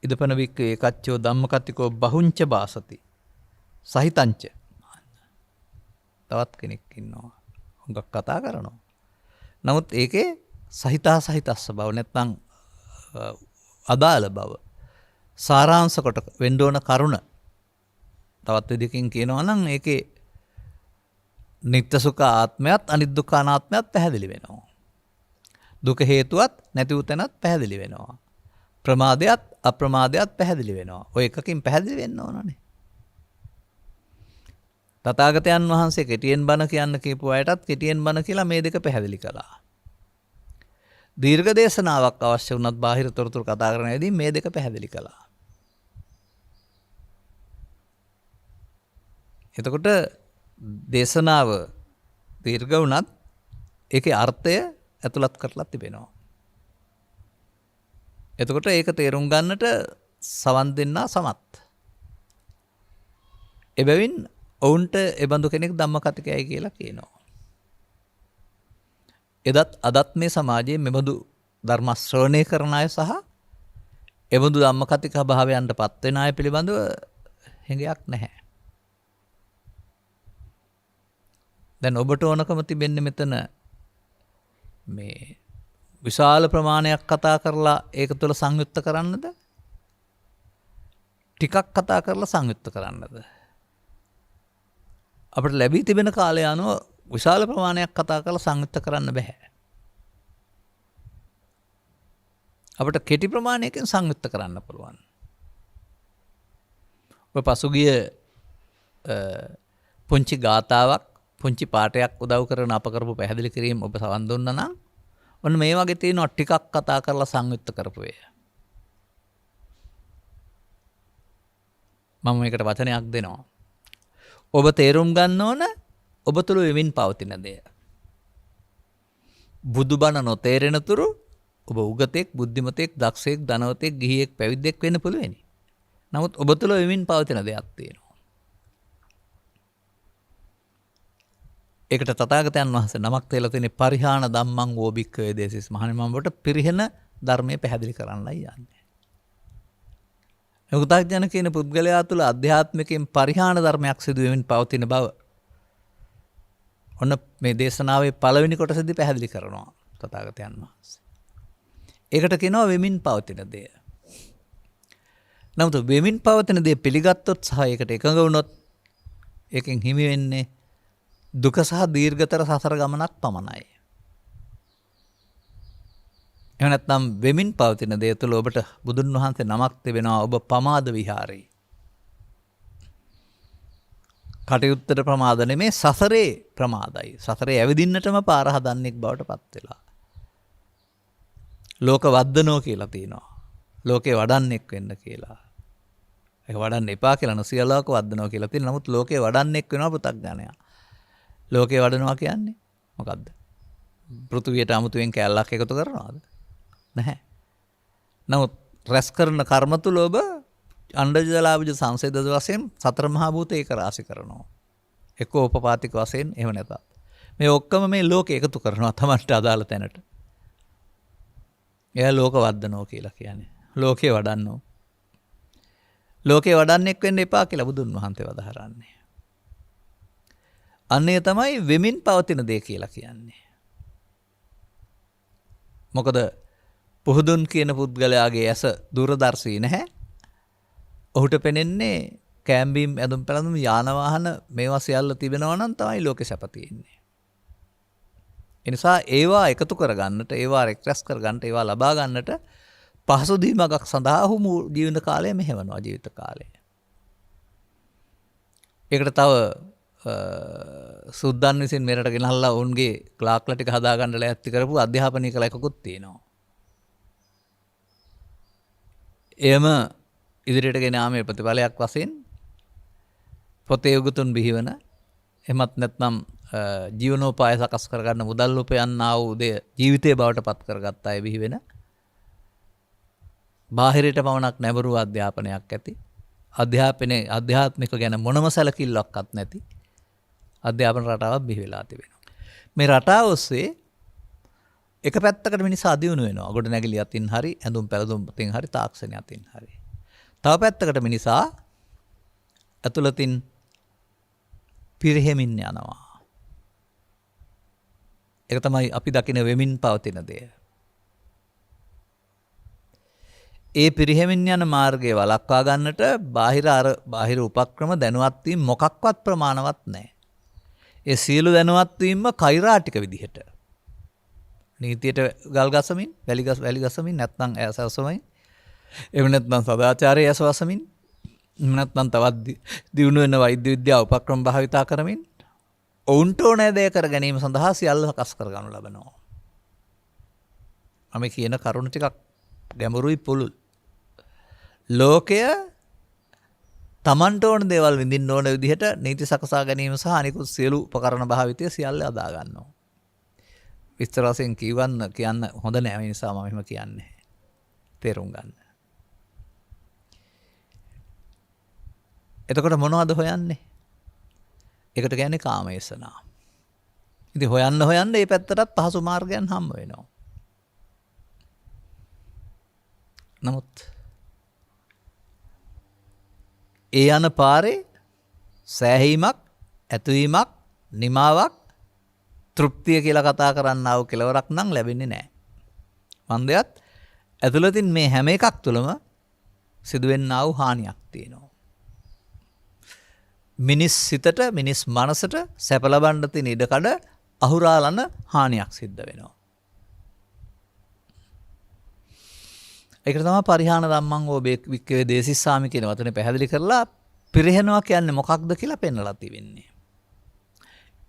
Speaker 1: ඉදපන වික්කේ ඒකච්චෝ ධම්මකතිකෝ බහුංච බාසති සහිතංච. තවත් කෙනෙක් ඉන්නවා. හුඟක් කතා කරනවා. නමුත් ඒකේ සහිතා සහිතස්ස බව නැත්නම් අදාළ බව සාරාංශ කොට වෙන්න ඕන කරුණ තවත් විදිහකින් කියනවා නම් ඒකේ නිත්‍ය සුඛ ආත්මයත් අනිත් දුක්ඛ අනාත්මයත් පැහැදිලි වෙනවා. දුක හේතුවත් නැති උතනත් පැහැදිලි වෙනවා. ප්‍රමාදයත් අප්‍රමාදයත් පැහැදිලි වෙනවා. ඔය එකකින් පැහැදිලි වෙන්න ඕනනේ. තථාගතයන් වහන්සේ කෙටියෙන් බණ කියන්න කියපු අයටත් කෙටියෙන් බණ කියලා මේ දෙක පැහැදිලි කළා. දීර්ඝ දේශනාවක් අවශ්‍ය වුණත් බාහිර තොරතුරු කතා කරනදී මේ දෙක පැහැදිලි කළා. එතකොට දේශනාව දීර්ඝ වුණත් ඒකේ අර්ථය ඇතුළත් කරලා තිබෙනවා. එතකොට ඒක තේරුම් ගන්නට සවන් දෙන්නා සමත්. එබැවින් ඔවුන්ට එබඳු කෙනෙක් ධම්මකතිකයයි කියලා කියනවා. අදත් මේ සමාජයේ මෙබඳු ධර්ම ශ්‍රවණය කරන අය සහ එබඳු ධම්මකතික භාවයන්ට පත් වෙන අය පිළිබඳව හැඟයක් නැහැ. දැන් ඔබට ඕනකම තිබෙන්නේ මෙතන මේ විශාල ප්‍රමාණයක් කතා කරලා ඒක තුළ සංයුක්ත කරන්නද? ටිකක් කතා කරලා සංයුක්ත කරන්නද? අපිට ලැබී තිබෙන කාලය අනුව විශාල ප්‍රමාණයක් කතා කරලා සංයුක්ත කරන්න බෑ. අපිට කෙටි ප්‍රමාණයකින් සංයුක්ත කරන්න පුළුවන්. ඔය පසුගිය පුංචි ගාතාවක් පුංචි පාඩයක් උදව් කරන අප කරපු පැහැදිලි කිරීම ඔබ සවන් දුන්නා නම් ඔන්න මේ වගේ තියෙනවා ටිකක් කතා කරලා සංයුක්ත කරපු එක. මම මේකට වචනයක් දෙනවා. ඔබ තේරුම් ගන්න ඕන ඔබ තුළ වෙමින් පවතින දේ. බුදුබණ නොතේරෙනතුරු ඔබ උගතෙක්, බුද්ධිමතෙක්, දක්ෂයෙක්, ධනවතෙක්, ගිහියෙක්, පැවිද්දෙක් වෙන්න පුළුවනි. නමුත් ඔබ තුළ වෙමින් පවතින දෙයක් තියෙනවා. ඒකට තථාගතයන් වහන්සේ නමක් තියලා තියෙන්නේ පරිහාන ධම්මං වෝ භික්ඛවේ දේසිස්. මහණෙනි මම ඔබට පිරිහෙන ධර්මයේ පැහැදිලි කරන්නයි යන්නේ. උගතඥ කියන පුද්ගලයා තුළ අධ්‍යාත්මිකයෙන් පරිහාන ධර්මයක් සිදු වෙමින් පවතින බව ඔන්න මේ දේශනාවේ පළවෙනි කොටසදී පැහැදිලි කරනවා තථාගතයන් වහන්සේ. ඒකට කියනවා වෙමින් පවතින දේ. නමුත් වෙමින් පවතින දේ පිළිගත්තොත් සහ ඒකට එකඟ වුණොත් ඒකෙන් හිමි වෙන්නේ දුක සහ දීර්ඝතර සසර ගමනක් පමණයි. එහෙම නැත්නම් වෙමින් පවතින දේ තුළ ඔබට බුදුන් වහන්සේ නමක් තිබෙනවා. ඔබ පමාද විහාරේ. කටයුත්තට ප්‍රමාද නෙමේ, සසරේ ප්‍රමාදයි. සසරේ ඇවිදින්නටම පාර හදන්නෙක් බවට පත් වෙලා. ලෝක වද්දනෝ කියලා තියෙනවා. ලෝකේ වඩන්නෙක් වෙන්න කියලා. ඒක වඩන්න එපා කියලා නොසියලෝක වද්දනෝ කියලා තියෙනවා. නමුත් ලෝකේ වඩන්නෙක් වෙනවා පෘථග්ජනයා. ලෝකේ වඩනවා කියන්නේ මොකද්ද? පෘථුවියට අමුතුවෙන් කැලලක් එකතු කරනවද? නැහැ. නමුත් රැස් කරන කර්ම තුල ඔබ අණ්ඩජලාභජ සංසේදද වශයෙන් සතර මහා භූත ඒක රාශි කරනවා. එක්ක උපපාතික වශයෙන් එහෙම නැතත්. මේ ඔක්කොම මේ ලෝකේ එකතු කරනවා තමන්ට අදාළ තැනට. එයා ලෝක වද්දනෝ කියලා කියන්නේ. ලෝකේ වඩන්නෝ. ලෝකේ වඩන්නෙක් වෙන්න එපා කියලා බුදුන් වහන්සේ වදාහරන්නේ. අන්නේ තමයි වෙමින් පවතින දේ කියලා කියන්නේ. මොකද පුහුදුන් කියන පුද්ගලයාගේ ඇස දුරදර්ශී නැහැ. ඔහුට පෙනෙන්නේ කෑම්බීම්, ඇඳුම් පැළඳුම්, යාන වාහන මේවා සියල්ල තිබෙනවා නම් තමයි ලෝකේ සැප තියෙන්නේ. ඒ නිසා ඒවා එකතු කරගන්නට, ඒවා රෙක්රැස් කරගන්නට, ඒවා ලබා ගන්නට පහසු දීමක් සඳහා ඔහු ජීවිත කාලය මෙහෙවනවා ජීවිත කාලය. ඒකට තව සුද්දන් විසින් මෙරට ගෙනල්ලා උන්ගේ ක්ලාක්ලා ටික හදාගන්න ලෑස්ති කරපු අධ්‍යාපනය කළ එකකුත් තියෙනවා. එයම ඉදිරියට ගෙන යාමේ ප්‍රතිඵලයක් වශයෙන් පොතේ උගතුන් බිහිවන, එමත් නැත්නම් ජීවනෝපාය සකස් කරගන්න මුදල් උපයන්නා වූ දේ ජීවිතයේ බවට පත් කරගත්ත අය බිහි වෙන, බාහිරයට පමණක් නැඹුරු අධ්‍යාපනයක් ඇති, අධ්‍යාපනයේ අධ්‍යාත්මික ගැන මොනම සැලකිල්ලක්වත් නැති අධ්‍යාපන රටාවක් බිහි වෙලා තිබෙනවා. මේ රටාව ඔස්සේ එක පැත්තකට මිනිස්සු අදියුණු වෙනවා. ගොඩනැගිලි අතින් හරි, ඇඳුම් පැළඳුම් අතින් හරි, තාක්ෂණය අතින් හරි. තව පැත්තකට මිනිසා ඇතුළතින් පිරිහෙමින් යනවා. ඒක තමයි අපි දකින වෙමින් පවතින දේ. ඒ පිරිහෙමින් යන මාර්ගය වළක්වා ගන්නට බාහිර උපක්‍රම දැනුවත් වීම මොකක්වත් ප්‍රමාණවත් නැහැ. ඒ සියලු දැනුවත් වීම කෛරාටික විදිහට. නීතියට ගල් ගසමින්, වැලි ගසමින්, නැත්නම් ඇසවසමින්, එහෙම නැත්නම් සදාචාරයේ ඇසවසමින්, එහෙම නැත්නම් තවත් දියුණු වෙන වෛද්‍ය විද්‍යාව උපක්‍රම භාවිතා කරමින් ඔවුන්ට ඕනෑ දේ කර ගැනීම සඳහා සියල්ල සකස් කරගනු ලබනවා. අපි කියන කරුණු ටිකක් ගැඹුරුයි පුළුල්. ලෝකය තමන්ට ඕන දේවල් විඳින්න ඕන විදිහට නීති සකසා ගැනීම සහ අනිකුත් සියලු උපකරණ භාවිතය සියල්ල අදා ගන්නවා. විස්තර වශයෙන් කියන්න හොඳ නෑ. ඒ නිසා මම එහෙම කියන්නේ. තේරුම් ගන්න. එතකොට මොනවද හොයන්නේ? ඒකට කියන්නේ කාමේශනා. ඉතින් හොයන්න මේ පැත්තටත් පහසු මාර්ගයන් හම්බ වෙනවා. නමුත් ඒ යන පාරේ සෑහීමක්, ඇතුවීමක්, නිමාවක්, තෘප්තිය කියලා කතා කරන්නා වූ කෙලවරක් නම් ලැබෙන්නේ නැහැ. මන්දයත් ඇතුළතින් මේ හැම එකක් තුළම සිදුවෙන්නා වූ හානියක් තියෙනවා. මිනිස් සිතට, මිනිස් මනසට සැප ලබන්න තියෙන ඉඩකඩ අහුරාලන හානියක් සිද්ධ වෙනවා. ඒකට තමයි පරිහාන ධම්මං ඕ භික්ඛවේ දේසිස්සාමි කියන වචනේ පැහැදිලි කරලා පිරිහෙනවා කියන්නේ මොකක්ද කියලා පෙන්නලා තිබෙන්නේ.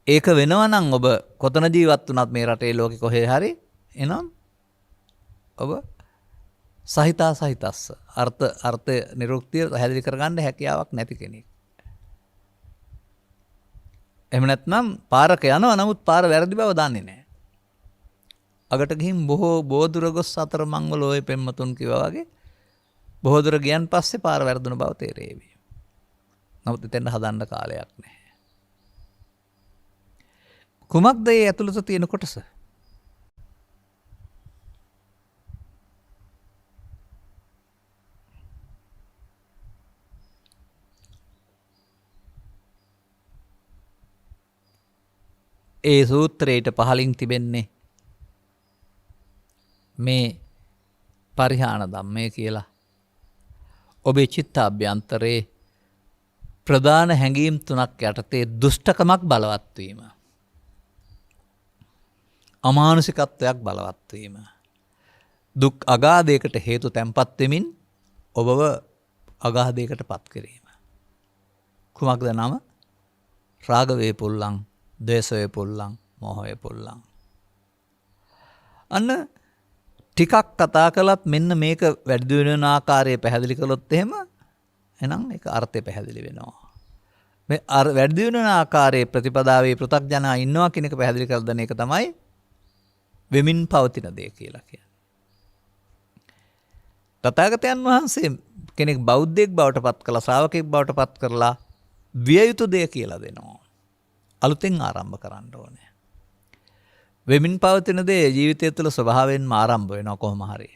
Speaker 1: ඒක වෙනවා නම් ඔබ කොතන ජීවත් වුණත් මේ රටේ ලෝකෙ කොහේ හරි එනම් ඔබ සහිතස්ස අර්ථ නිරුක්තිය පැහැදිලි කරගන්න හැකියාවක් නැති කෙනෙක්. එහෙම නැත්නම් පාරක යනවා නමුත් පාර වැරදි බව දන්නේ නැහැ. අගට ගිහින් බොහෝ දුර ගොස් අතරමං වල ඔය පෙම්මතුන් කිව්වා වගේ බොහෝ දුර ගියන් පස්සේ පාර වැරදුන බව තේරෙවි. නමුත් එතෙන් හදන්න කාලයක් නැහැ. කුමක්ද ඒ ඇතුළත තියෙන කොටස? ඒ සූත්‍රයට පහලින් තිබෙන්නේ මේ පරිහාන ධම්මය කියලා. ඔබේ චිත්තාභ්‍යන්තරේ ප්‍රධාන හැඟීම් 3ක් යටතේ දුෂ්ටකමක් බලවත් වීම. අමානුෂිකත්වයක් බලවත් වීම. දුක් අගාධයකට හේතු තැන්පත් වෙමින් ඔබව අගාධයකට පත් කිරීම. කුමක්ද නම? රාග වේපුල්ලං, ද්වේෂ වේපුල්ලං, මෝහ වේපුල්ලං. අන්න ටිකක් කතා කළත් මෙන්න මේක වැඩි වෙන ආකාරය පැහැදිලි කළොත් එහෙම එහෙනම් ඒක අර්ථය පැහැදිලි වෙනවා. මේ වැඩි වෙන ආකාරයේ ප්‍රතිපදාවේ පෘථග්ජනයා ඉන්නවා කියන එක පැහැදිලි කර දෙන එක තමයි වෙමින් පවතින දේ කියලා කියන්නේ. තථාගතයන් වහන්සේ කෙනෙක් බෞද්ධයෙක් බවට පත් කළා, ශ්‍රාවකෙක් බවට පත් කරලා විය යුතු දේ කියලා දෙනවා. අලුතෙන් ආරම්භ කරන්න ඕනේ. වෙමින් පවතින දේ ජීවිතය තුළ ස්වභාවයෙන්ම ආරම්භ වෙනවා කොහොම හරි.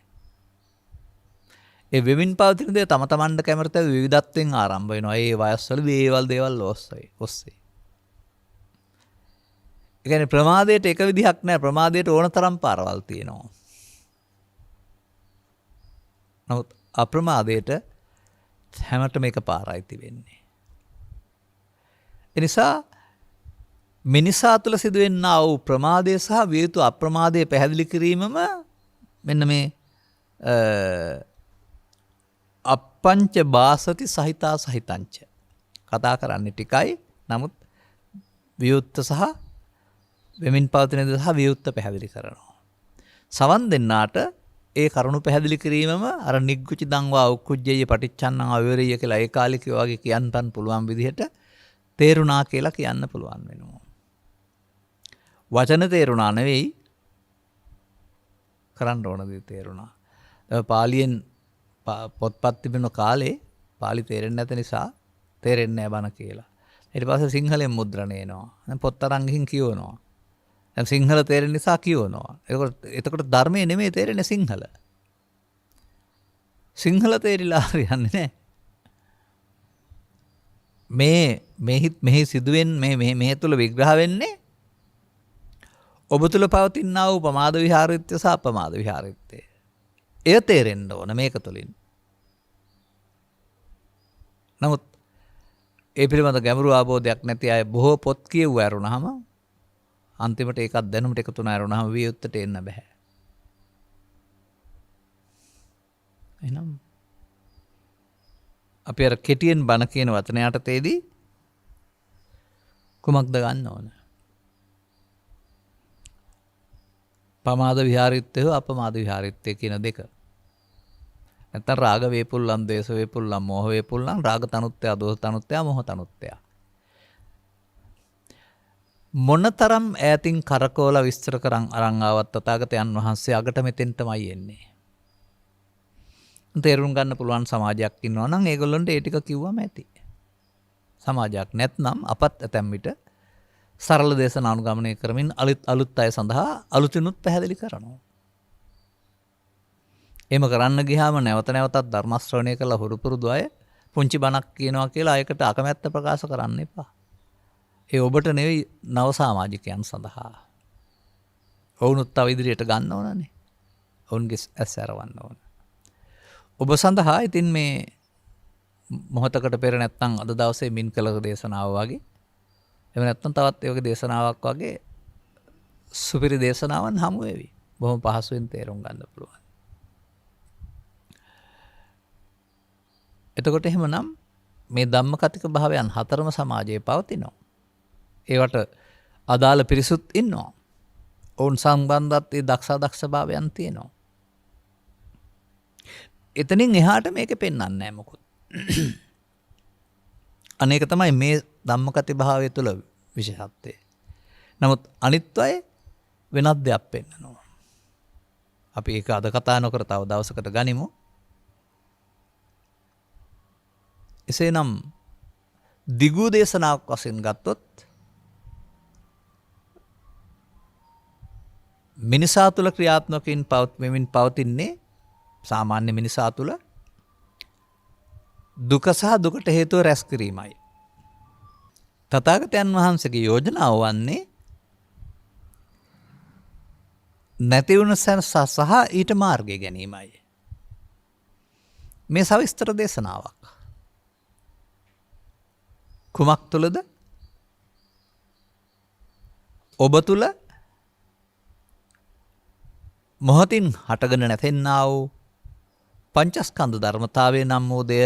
Speaker 1: ඒ වෙමින් පවතින දේ තම තමන්ට කැමති විවිධත්වයෙන් ආරම්භ වෙනවා. ඒ වයස්වල දේවල් ඔස්සේ. ඒ කියන්නේ ප්‍රමාදයට එක විදිහක් නෑ. ප්‍රමාදයට ඕන තරම් පාරවල් තියෙනවා. නමුත් අප්‍රමාදයට හැමතෙම එක පාරයි තිබෙන්නේ. ඒ නිසා මිනිසා තුළ සිදුවෙන්නා වූ ප්‍රමාදය සහ විය යුතු අප්‍රමාදය පැහැදිලි කිරීමම මෙන්න මේ අපංච බාසති සහිතා සහිතංච කතා කරන්නේ ටිකයි. නමුත් වියුත්ත සහ වෙමින් පවතින දේ සහ වියුත්ත පැහැදිලි කරනවා. සවන් දෙන්නාට ඒ කරුණු පැහැදිලි කිරීමම අර නිග්ගුචි දංවා උක්කුජ්ජය පටිච්චන්නං අවිවරිය කියලා ඒ කාලිකව වගේ කියන්නත් පුළුවන් විදිහට තේරුණා කියලා කියන්න පුළුවන් වෙනවා. වචන තේරුණා නෙවෙයි කරන්න ඕන දේ තේරුණා. පාලියෙන් පොත්පත් තිබෙන කාලේ පාලි තේරෙන්නේ නැත නිසා තේරෙන්නේ නැහැ බණ කියලා. ඊට පස්සේ සිංහලෙන් මුද්‍රණය එනවා. දැන් පොත් අරන් ගිහින් කියවනවා. දැන් සිංහල තේරෙන නිසා කියවනවා. එතකොට ධර්මයේ නෙමෙයි තේරෙන්නේ සිංහල. සිංහල තේරිලා හරියන්නේ නැහැ. මෙහි සිදුවෙන් මේ තුල විග්‍රහ වෙන්නේ ඔබ තුල පවතිනා වූ ප්‍රමාද විහාරිත්‍ය සහ අපමාද විහාරිත්‍ය. එය තේරෙන්න ඕන මේක තුලින්. නමුත් ඒ පිළිබඳ ගැඹුරු අවබෝධයක් නැති අය බොහෝ පොත් කියවුව ඇරුණාම අන්තිමට ඒකත් දැනුමට එකතු නැරුණාම වියුත්තට එන්න බෑ. එහෙනම් අපි අර කෙටියෙන් බණ කියන වචන යටතේදී කුමක්ද ගන්න ඕන? පමාද විහාරිත්වය අපමාද විහාරිත්වය කියන දෙක. නැත්නම් රාග වේපුල්ලම්, ද්වේෂ වේපුල්ලම්, මෝහ වේපුල්ලම්, රාග තනුත්ත්‍ය, දෝෂ තනුත්ත්‍ය, මෝහ තනුත්ත්‍ය. මොනතරම් ඈතින් කරකෝල විස්තර කරන් අරන් ආවත් තථාගතයන් වහන්සේ අගට මෙතෙන්ටමයි එන්නේ. තේරුම් ගන්න පුළුවන් සමාජයක් ඉන්නවා නම් ඒගොල්ලන්ට ඒ ටික කිව්වම ඇති. සමාජයක් නැත්නම් අපත් ඇතැම් විට සරල දේශනා අනුගමනය කරමින් අලුත් අය සඳහා අලුතිනුත් පැහැදිලි කරනවා. එහෙම කරන්න ගියාම නැවත නැවතත් ධර්ම ශ්‍රවණය කරලා හුරු පුරුදු අය පුංචි බණක් කියනවා කියලා ඒකට අකමැත්ත ප්‍රකාශ කරන්න එපා. ඒ ඔබට නෙවෙයි නව සමාජිකයන් සඳහා. ඔවුනුත් තව ඉදිරියට ගන්න ඕනනේ. ඔවුන්ගේ ඇස් ඇරවන්න ඕන. ඔබ සඳහා ඉතින් මේ මොහොතකට පෙර නැත්තම් අද දවසේ මින් කළ දේශනාව වගේ එහෙම නැත්තම් තවත් ඒ වගේ දේශනාවක් වගේ සුපිරි දේශනාවන් හමු වෙවි. බොහොම පහසුවෙන් තේරුම් ගන්න පුළුවන්. එතකොට එහෙමනම් මේ ධම්මකතික භාවයන් හතරම සමාජයේ පවතිනවා. ඒවට අදාළ පිරිසුත් ඉන්නවා. ඔවුන් සම්බන්ධත් ඒ දක්ෂ භාවයන් තියෙනවා. එතනින් එහාට මේක පෙන්වන්නේ නැහැ මොකොත්. අනේක තමයි මේ ධම්මකති භාවය තුළ විශේෂත්වය. නමුත් අනිත් අය වෙනත් දෙයක් පෙන්නනවා. අපි ඒක අද කතා නොකර තව දවසකට ගනිමු. එසේනම් දිගු දේශනාවක් වශයෙන් ගත්තොත් මිනිසා තුළ ක්‍රියාත්මකින් වෙමින් පවතින්නේ සාමාන්‍ය මිනිසා තුළ දුක සහ දුකට හේතුව රැස් කිරීමයි. තථාගතයන් වහන්සේගේ යෝජනාව වන්නේ නැතිවුණ සැනස සහ ඊට මාර්ගය ගැනීමයි. මේ සවිස්තර දේශනාවක්. කුමක් තුළද? ඔබ තුළ මොහොතින් හටගෙන නැතෙන්නා වූ පංචස්කන්ධ ධර්මතාවය නම් වූ දෙය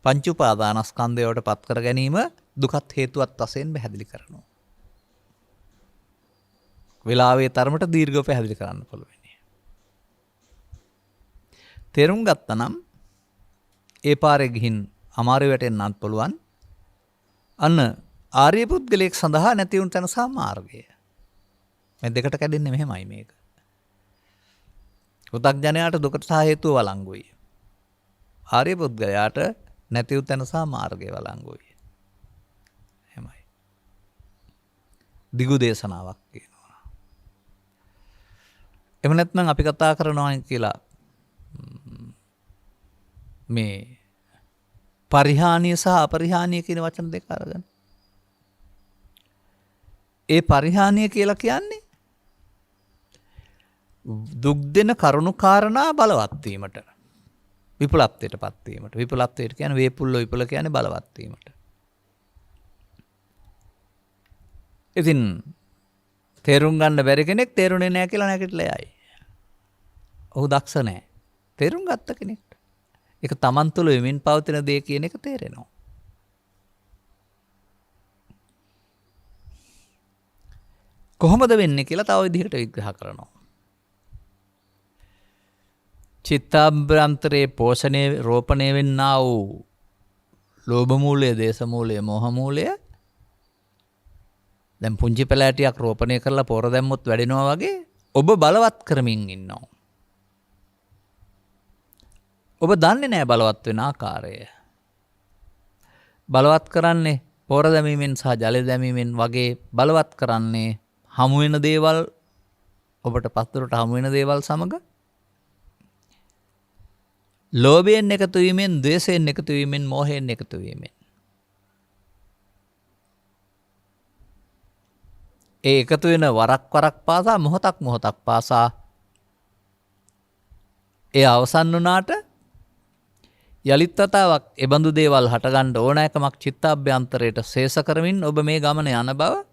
Speaker 1: පංච උපාදානස්කන්ධයට පත් කර ගැනීම දුකත් හේතුවත් වශයෙන් පැහැදිලි කරනවා. වෙලාවේ තරමට දීර්ඝව පැහැදිලි කරන්න පුළුවන්. තේරුම් ගත්තනම් ඒ පාරේ ගිහින් අමාරු වැටෙන්නත් පුළුවන්. අන්න ආර්ය පුද්ගලයෙක් සඳහා නැති වුණ තැන සහ මාර්ගය. මේ දෙකට කැඩෙන්නේ මෙහෙමයි මේක. පු탁ජනයාට දුකට සහ හේතුව වළංගුයි. ආර්ය පුද්ගලයාට නැති වූ තැන සහ මාර්ගය වළංගුයි. එහෙමයි. දිගු දේශනාවක් කියනවා. එහෙම නැත්නම් අපි කතා කරනවා කියලා මේ පරිහානිය සහ අපරිහානිය කියන වචන දෙක අරගෙන. ඒ පරිහානිය කියලා කියන්නේ දුක් දෙන කරුණු කාරණා බලවත් වීමට. විපුලත්වයට පත් වීමට. විපුලත්වයට කියන්නේ වේපුල්ල විපුල කියන්නේ බලවත් වීමට. ඉතින් තේරුම් ගන්න බැරි කෙනෙක් තේරුනේ නැහැ කියලා නැගිටලා යයි. ඔහු දක්ෂ නැහැ. තේරුම් ගත්ත කෙනෙක්ට ඒක තමන් තුළ වෙමින් පවතින දේ කියන එක තේරෙනවා. කොහොමද වෙන්නේ කියලා තව විදිහකට විග්‍රහ කරනවා. චිත්තාභ්‍යන්තරයේ පෝෂණය රෝපණය වෙන්නා වූ ලෝභ මූලය, දේශ මූලය, මෝහ මූලය දැන් පුංචි පැලෑටියක් රෝපණය කරලා පොර දැම්මොත් වැඩෙනවා වගේ ඔබ බලවත් කරමින් ඉන්නවා. ඔබ දන්නේ නැහැ බලවත් වෙන ආකාරය. බලවත් කරන්නේ පොර දැමීමෙන් සහ ජල දැමීමෙන් වගේ බලවත් කරන්නේ හමු වෙන දේවල්, ඔබට පස්තරට හමු වෙන දේවල් සමග ලෝභයෙන් එකතු වීමෙන්, ද්වේෂයෙන් එකතු වීමෙන්, මෝහයෙන් එකතු වීමෙන්. ඒ එකතු වෙන වරක් පාසා, මොහොතක් පාසා ඒ අවසන් වුණාට යලිත් වතාවක් එබඳු දේවල් හටගන්න ඕනෑකමක් චිත්තාභ්‍යන්තරයට ශේෂ කරමින් ඔබ මේ ගමන යන බව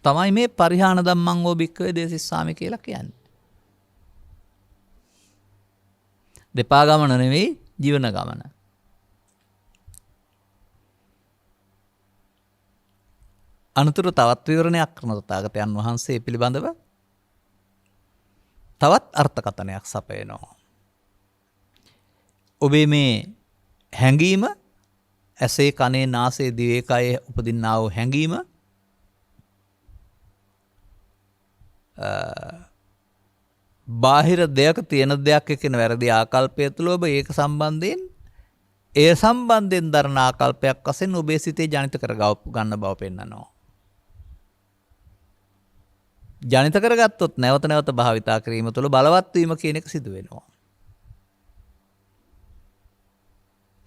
Speaker 1: තමයි මේ පරිහාන ධම්මං ඕ භික්ඛවේ දේසිස්සාමි කියලා කියන්නේ. දෙපා ගමන නෙවෙයි, ජීවන ගමන. අනතුරු තවත් විවරණයක් කරන තථාගතයන් වහන්සේ පිළිබඳව තවත් අර්ථකථනයක් සපයනවා. ඔබේ මේ හැඟීම, ඇසේ කනේ නාසයේ දිවේ කයේ උපදින්නා වූ හැඟීම බාහිර දෙයක තියෙන දෙයක් කියන වැරදි ආකල්පය තුළ ඔබ ඒක සම්බන්ධයෙන් ඒ සම්බන්ධයෙන් දරන ආකල්පයක් වශයෙන් ඔබේ සිතේ ජනිත කර ගන්න බව පෙන්නනවා. ජනිත කරගත්තොත් නැවත නැවත භාවිතා කිරීම තුළ බලවත් වීම කියන එක සිදු වෙනවා.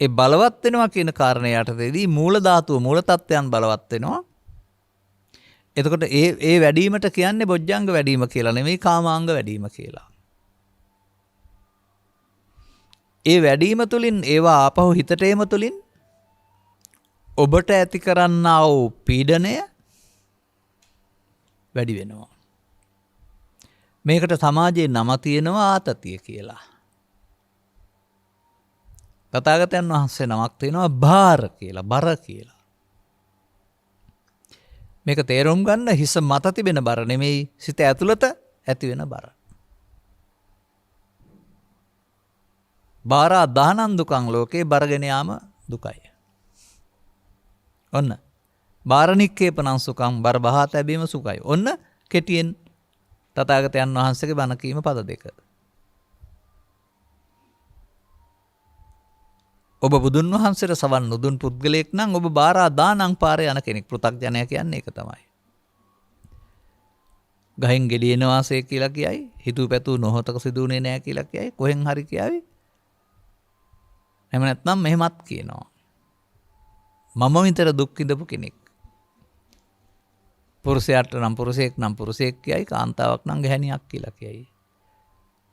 Speaker 1: ඒ බලවත් වෙනවා කියන කාරණය යටතේදී මූල ධාතුව, මූල තත්ත්වයන් බලවත් වෙනවා. එතකොට ඒ වැඩිවීමට කියන්නේ බොජ්ජංග වැඩිවීම කියලා නෙමෙයි, කාමාංග වැඩිවීම කියලා. ඒ වැඩිවීම තුළින් ඒවා ආපහු හිතට ඒම තුළින් ඔබට ඇති කරන්නා වූ පීඩනය වැඩි වෙනවා. මේකට සමාජයේ නම තියෙනවා ආතතිය කියලා. තථාගතයන් වහන්සේ නමක් තියෙනවා භාර කියලා, බර කියලා. මේක තේරුම් ගන්න හිස මත තිබෙන බර නෙමෙයි, සිත ඇතුළත ඇති වෙන බර. බාරා දහනං දුකං ලෝකේ, බරගෙන යාම දුකයි. ඔන්න බාරනික්කේපනං සුඛං, බර බහා තැබීම සුඛයි. ඔන්න කෙටියෙන් තථාගතයන් වහන්සේගේ බණ කීම පද දෙක. ඔබ බුදුන් වහන්සේට සවන් නුදුන් පුද්ගලයෙක් නම් ඔබ බාරා දානං පාරේ යන කෙනෙක්. පෘථග්ජනයා කියන්නේ ඒක තමයි. ගහෙන් ගෙඩියන වාසය කියලා කියයි, හිතුව පැතුව නොහොතක සිදුුනේ නැහැ කියලා කියයි, කොහෙන් හරි කියයි. එහෙම නැත්නම් මෙහෙමත් කියනවා. මම විතර දුක් විඳපු කෙනෙක්. පුරුෂයාට නම් පුරුෂයෙක් නම් පුරුෂයෙක් කියයි, කාන්තාවක් නම් ගැහණියක් කියලා කියයි.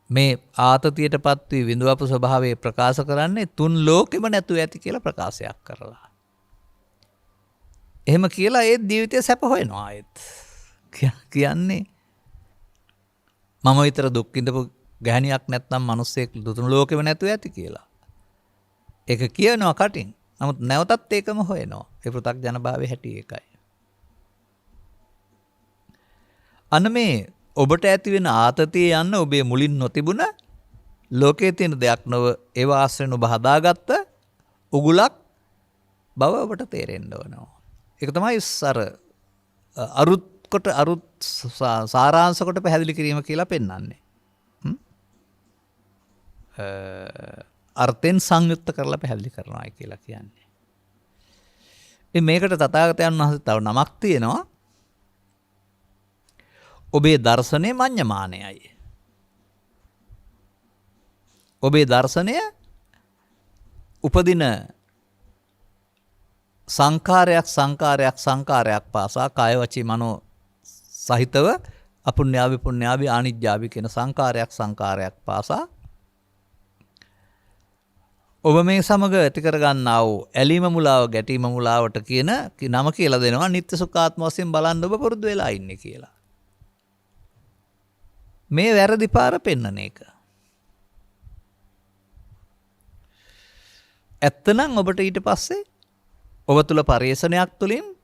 Speaker 1: මේ ආතතියටපත් වී විඳවපු ස්වභාවය ප්‍රකාශ කරන්නේ තුන් ලෝකෙම නැතුව ඇති කියලා ප්‍රකාශයක් කරලා. එහෙම කියලා ඒ ජීවිතය සැප හොයනවා ආයෙත්. කියන්නේ මම විතර දුක් විඳපු ගැහණියක් නැත්නම් මිනිස්සෙක් තුන් ලෝකෙම නැතුව ඇති කියලා. ඒක කියනවා කටින්. නමුත් නැවතත් ඒකම හොයනවා. ඒ පෘථග්ජන භාවයේ හැටි ඒකයි. අන්න මේ ඔබට ඇති වෙන ආතතිය යන්න ඔබේ මුලින් නොතිබුණ ලෝකයේ තියෙන දෙයක් නොව ඒව ආශ්‍රයෙන් ඔබ හදාගත්ත උගුලක් බව ඔබට තේරෙන්න ඕනවා. ඒක තමයි අරුත් සාරාංශ කොට පැහැදිලි කිරීම කියලා පෙන්වන්නේ. අර්ථෙන් සංයුක්ත කරලා පැහැදිලි කරනවා කියලා කියන්නේ. ඉතින් මේකට තථාගතයන් වහන්සේ තව නමක් තියෙනවා. ඔබේ දර්ශනය මඤ්ඤමානයයි. ඔබේ දර්ශනය උපදින සංකාරයක් පාසා කාය වචී මනෝ සහිතව අපුඤ්ඤාවි පුඤ්ඤාවි ආනිජ්ජාවි කියන සංකාරයක් පාසා ඔබ මේ සමග ඇති කරගන්නා වූ ඇලීම මුලාව ගැටීම මුලාවට කියන නම කියලා දෙනවා. නිත්‍ය සුඛාත්ම වශයෙන් බලන්න ඔබ පුරුදු වෙලා ඉන්නේ කියලා. මේ වැරදි පාර පෙන්නන එක. ඇත්තනම් ඔබට ඊට පස්සේ ඔබ තුල පරිේශනයක් තුලින්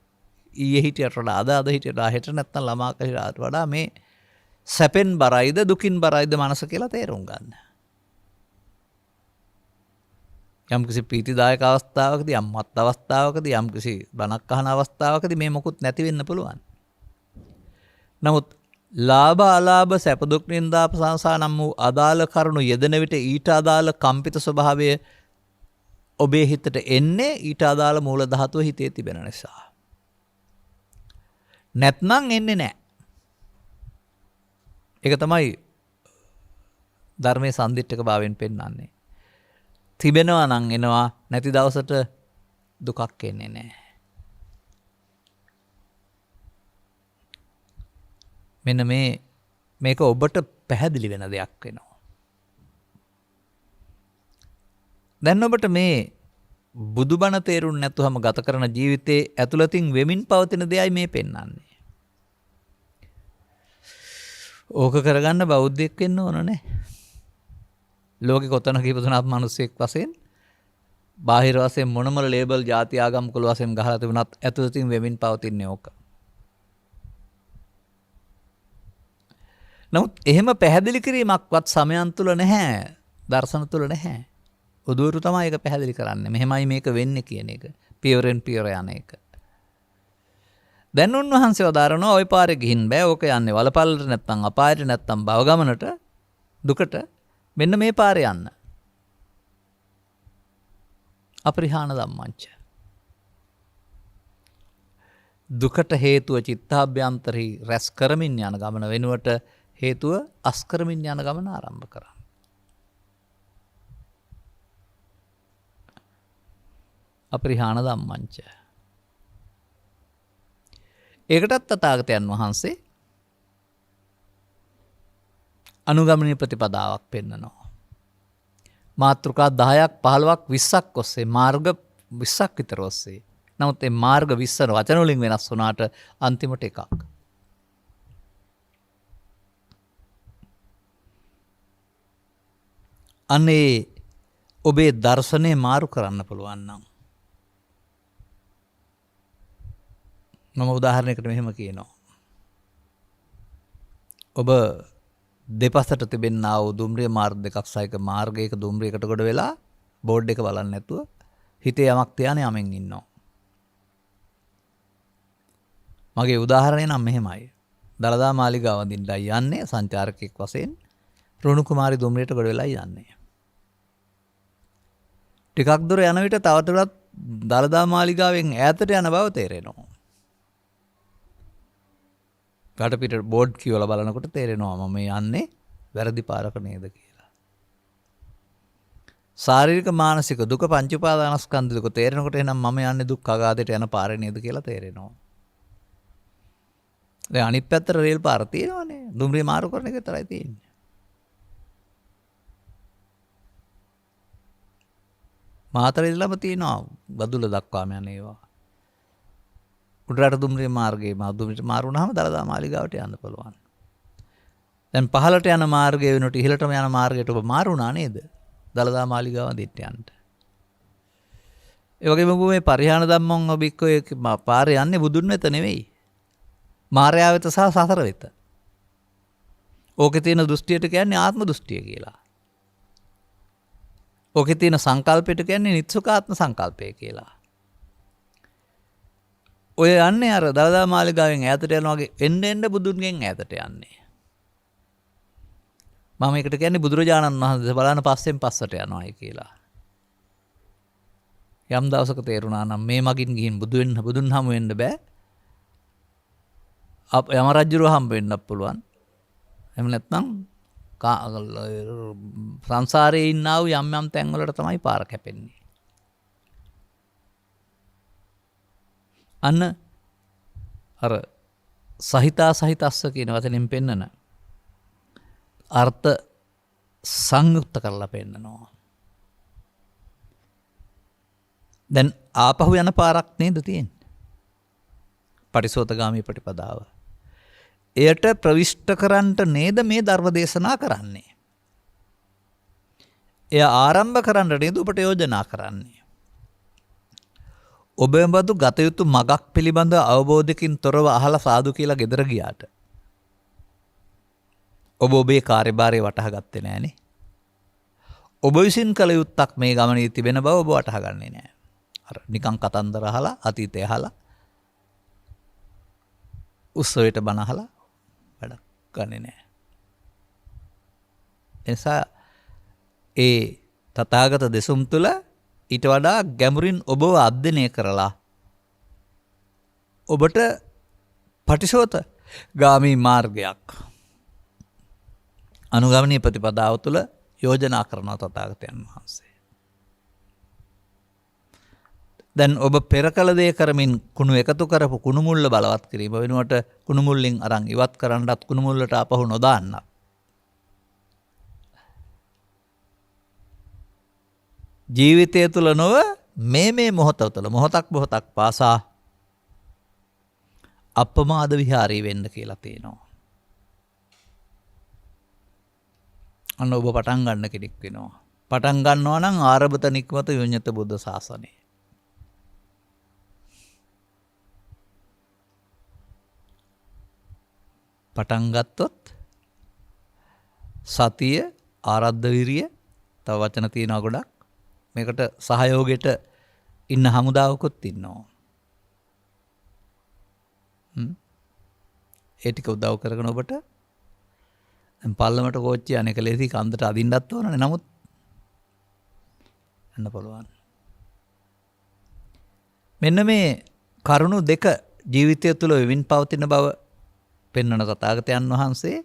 Speaker 1: ඊයේ හිටියට වඩා අද හිටියට හෙට නැත්තම් ළමා කහිරාට වඩා මේ සැපෙන් බරයිද දුකින් බරයිද මනස කියලා තේරුම් ගන්න. යම්කිසි ප්‍රීතිදායක අවස්ථාවකදී අම්මත් අවස්ථාවකදී යම්කිසි බණක් අහන අවස්ථාවකදී මේ මොකුත් නැති වෙන්න පුළුවන්. නමුත් ලාභ අලාභ සැප දුක් නින්දා ප්‍රශංසා නම් වූ අදාළ කරුණු යෙදෙන විට ඊට අදාළ කම්පිත ස්වභාවය ඔබේ හිතට එන්නේ ඊට අදාළ මූල ධාතුව හිතේ තිබෙන නිසා. නැත්නම් එන්නේ නැහැ. ඒක තමයි ධර්මයේ සම්දිට්ඨක භාවයෙන් පෙන්වන්නේ. තිබෙනවා නම් එනවා, නැති දවසට දුකක් එන්නේ නැහැ. මෙන්න මේක ඔබට පැහැදිලි වෙන දෙයක් වෙනවා. දැන් ඔබට මේ බුදුබණ තේරුම් නැතුවම ගත කරන ජීවිතේ ඇතුළතින් වෙමින් පවතින දෙයයි මේ පෙන්වන්නේ. ඕක කරගන්න බෞද්ධයෙක් වෙන්න ඕන නේ. ලෝකෙ කොතනක ඉපදුනත් මිනිස්සෙක් වශයෙන් බාහිර වශයෙන් මොනම ලේබල් ಜಾති ආගම් කුල වශයෙන් ගහලා තිබුණත් ඇතුළතින් වෙමින් පවතින්නේ ඕක. නමුත් එහෙම පැහැදිලි කිරීමක්වත් සමයන් තුල නැහැ. දර්ශන තුල නැහැ. උදුවරු තමයි ඒක පැහැදිලි කරන්නේ. මෙහෙමයි මේක වෙන්නේ කියන එක. පියවරෙන් පියවර යන එක. දැන් උන්වහන්සේ වදාරනවා ওই පාරේ ගිහින් බෑ. ඕක යන්නේ වලපල්ලට නැත්තම් අපායට නැත්තම් භව ගමනට දුකට. මෙන්න මේ පාරේ යන්න. අපරිහාන ධම්මංච. දුකට හේතුව චිත්තාභ්‍යන්තරේ රැස් කරමින් යන ගමන වෙනුවට හේතුව අස් කරමින් යන ගමන ආරම්භ කරා. අපරිහාන ධම්මංච. ඒකටත් තථාගතයන් වහන්සේ අනුගමනීය ප්‍රතිපදාවක් පෙන්නනවා. මාතෘකා 10ක් 15ක් 20ක් ඔස්සේ මාර්ග 20ක් විතර ඔස්සේ. නමුත් මේ මාර්ග 20 වචන වලින් වෙනස් වුණාට අන්තිමට එකක්. අනේ ඔබේ දර්ශනය මාරු කරන්න පුළුවන් නම් මම උදාහරණයකට මෙහෙම කියනවා. ඔබ දෙපසට තිබෙනා වූ දුම්රිය මාර්ග දෙකක් සහිත මාර්ගයක දුම්රියකට ගොඩ වෙලා බෝඩ් එක බලන්නේ නැතුව හිතේ යමක් තියාන යමින් ඉන්නවා. මගේ උදාහරණය නම් මෙහෙමයි. දළදා මාලිගාව වඳින්නයි යන්නේ සංචාරකෙක් වශයෙන්. රුණු කුමාරි දුම්රියට ගොඩ වෙලා යන්නේ. ටිකක් දුර යන විට තවදුරටත් දළදා මාලිගාවෙන් ඈතට යන බව තේරෙනවා. වටපිට බෝඩ් කියවලා බලනකොට තේරෙනවා මම යන්නේ වැරදි පාරක නේද කියලා. ශාරීරික මානසික දුක පංච උපාදානස්කන්ධ දුක තේරෙනකොට එහෙනම් මම යන්නේ දුක් අගාධයට යන පාරේ නේද කියලා තේරෙනවා. දැන් අනිත් පැත්තට රේල් පාර තියෙනවනේ. දුම්රිය මාරු කරන එක විතරයි තියෙන්නේ. මාතරේ ඉඳලම තියෙනවා බදුල දක්වාම යන ඒවා. උඩරට දුම්රිය මාර්ගයේ දුම්රියට මාරු වුණාම දළදා මාලිගාවට යන්න පුළුවන්. දැන් පහළට යන මාර්ගය වෙනුවට ඉහළටම යන මාර්ගයට ඔබ මාරු වුණා නේද? දළදා මාලිගාව දිට යන්න. ඒ වගේම මේ පරිහාන ධම්මං ඔබික්කෝ පාරේ යන්නේ බුදුන් වෙත නෙවෙයි. මාර්යා වෙත සහ සසර වෙත. ඕකේ තියෙන දෘෂ්ටියට කියන්නේ ආත්ම දෘෂ්ටිය කියලා. ඕකේ තියෙන සංකල්පයට කියන්නේ නිත්සුකාත්ම සංකල්පය කියලා. ඔය යන්නේ අර දළදා මාලිගාවෙන් ඈතට යනවා වගේ එන්න එන්න බුදුන්ගෙන් ඈතට යන්නේ. මම ඒකට කියන්නේ බුදුරජාණන් වහන්සේ බලන පස්සෙන් පස්සට යනවායි කියලා. යම් දවසක තේරුණා නම් මේ මගින් ගිහින් බුදුන් හමු වෙන්න බෑ. යම රජුව හම්බ වෙන්නත් පුළුවන්. එහෙම නැත්නම් සංසාරයේ ඉන්නා වූ යම් යම් තැන්වලට තමයි පාර කැපෙන්නේ. අන්න අර සහිතා සහිතස්ස කියන වචනෙන් පෙන්නන අර්ථ සංයුක්ත කරලා පෙන්නනවා. දැන් ආපහු යන පාරක් නේද තියෙන්නේ? පටිසෝතගාමී ප්‍රතිපදාව. එයට ප්‍රවිෂ්ඨ කරන්නට නේද මේ ධර්ම දේශනා කරන්නේ. එය ආරම්භ කරන්නට නේද ඔබට යෝජනා කරන්නේ. ඔබ එබඳු ගත යුතු මගක් පිළිබඳ අවබෝධයකින් තොරව අහලා සාදු කියලා ගෙදර ගියාට ඔබ ඔබේ කාර්යභාරය වටහා ගත්තේ නෑනේ. ඔබ විසින් කළ යුත්තක් මේ ගමනේ තිබෙන බව ඔබ වටහා ගන්නේ නෑ. අර නිකන් කතන්දර අහලා අතීතය අහලා උත්සවයට බණ අහලා වැඩක් ගන්නෙ නෑ. එනිසා ඒ තථාගත දෙසුම් තුළ ඊට වඩා ගැඹුරින් ඔබව අධ්‍යයනය කරලා ඔබට පටිසෝත ගාමී මාර්ගයක් අනුගමනීය ප්‍රතිපදාව තුළ යෝජනා කරන තථාගතයන් වහන්සේ. දැන් ඔබ පෙර කළ දේ කරමින් කුණු එකතු කරපු කුණු මුල්ල බලවත් කිරීම වෙනුවට කුණු මුල්ලෙන් අරන් ඉවත් කරන්නත් කුණු මුල්ලට ආපහු නොදාන්න. ජීවිතය තුළ නොව මේ මොහොත තුළ මොහොතක් පාසා අප්‍රමාද විහාරී වෙන්න කියලා තියෙනවා. අන්න ඔබ පටන් ගන්න කෙනෙක් වෙනවා. පටන් ගන්නවා නම් ආරබත නික්මත යොඤ්ඤත බුද්ධ ශාසනය. පටන් ගත්තොත් සතිය ආරද්ධ විරිය තව වචන තියෙනවා ගොඩක්. මේකට සහයෝගයට ඉන්න හමුදාවකුත් ඉන්නවා. ඒ ටික උදව් කරගෙන ඔබට දැන් පල්ලමට කෝච්චිය අනේක ලේසි කන්දට අදින්නත් ඕනනේ. නමුත් යන්න පුළුවන්. මෙන්න මේ කරුණු දෙක ජීවිතය තුළ වෙමින් පවතින බව පෙන්වන තථාගතයන් වහන්සේ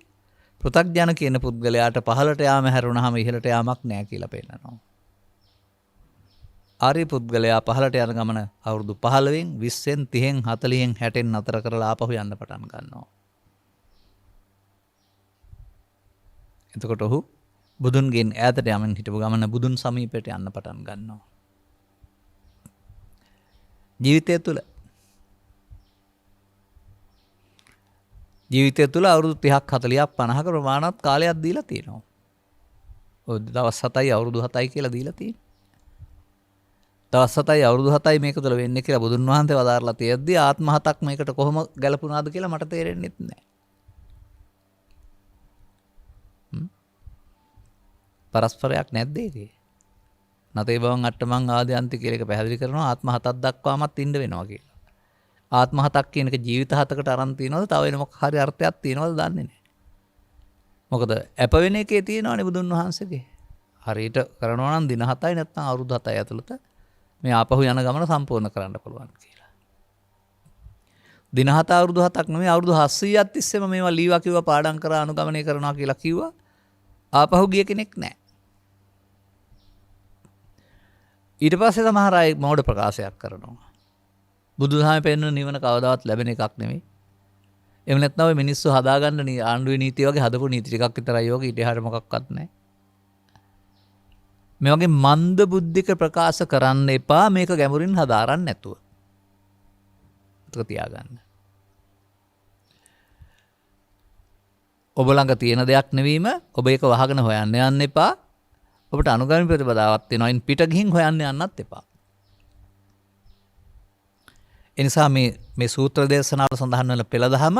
Speaker 1: පෘථග්ජන කියන පුද්ගලයාට පහළට යාම හැරුණාම ඉහළට යාමක් නැහැ කියලා පෙන්නනවා. ආර්ය පුද්ගලයා පහළට යන ගමන අවුරුදු 15න් 20න් 30න් 40න් 60න් නතර කරලා ආපහු යන්න පටන් ගන්නවා. එතකොට ඔහු බුදුන්ගෙන් ඈතට යමින් හිටපු ගමන බුදුන් සමීපයට යන්න පටන් ගන්නවා. ජීවිතය තුළ අවුරුදු 30ක් 40ක් 50ක ප්‍රමාණවත් කාලයක් දීලා තියෙනවා. ඔය දවස් 7යි අවුරුදු 7යි කියලා දීලා තියෙනවා. දවස් 7යි අවුරුදු 7යි මේක තුළ වෙන්නේ කියලා බුදුන් වහන්සේ වදාරලා තියෙද්දි ආත්ම 7ක් මේකට කොහොම ගැලපුණාද කියලා මට තේරෙන්නේ නැහැ. පරස්පරයක් නැද්ද ඒකේ? නතේ බවන් අට්ටමං ආදයන්ති කියලා එක පැහැදිලි කරනවා ආත්ම 7ක් දක්වාමත් ඉන්න වෙනවා කියලා. ආත්ම 7ක් කියන එක ජීවිත 7කට අරන් තියනවද? තව වෙන මොකක් හරි අර්ථයක් තියනවද දන්නේ නැහැ. මොකද අප වෙන එකේ තියෙනවනේ බුදුන් වහන්සේගේ. හරියට කරනවා නම් දින 7යි නැත්නම් අවුරුදු 7යි ඇතුළත මේ ආපහු යන ගමන සම්පූර්ණ කරන්න පුළුවන් කියලා. දින 7 අවුරුදු 7ක් නෙමෙයි අවුරුදු 700ක් තිස්සේම මේවා ලීවා කිව්වා පාඩම් කරා අනුගමනය කරනවා කියලා කිව්වා. ආපහු ගිය කෙනෙක් නැහැ. ඊට පස්සේ සමහර අය මෝඩ ප්‍රකාශයක් කරනවා. බුදුදහමේ පෙන්වන නිවන කවදාවත් ලැබෙන එකක් නෙමෙයි. එහෙම නැත්නම් ඔය මිනිස්සු හදාගන්න ආණ්ඩුවේ නීතිය වගේ හදපු නීති ටිකක් විතරයි යෝග ඊට එහාට මොකක්වත් නැහැ. මේ වගේ මන්ද බුද්ධික ප්‍රකාශ කරන්න එපා මේක ගැඹුරින් හදාරන්න නැතුව. ඒක තියාගන්න. ඔබ ළඟ තියෙන දෙයක් නෙවීම ඔබ ඒක වහගෙන හොයන්න යන්න එපා. ඔබට අනුගාමී ප්‍රතිපදාවක් තියෙනවා. ඉන් පිට ගිහින් හොයන්න යන්නත් එපා. එනිසා මේ සූත්‍ර දේශනාවල සඳහන් වන පෙළදහම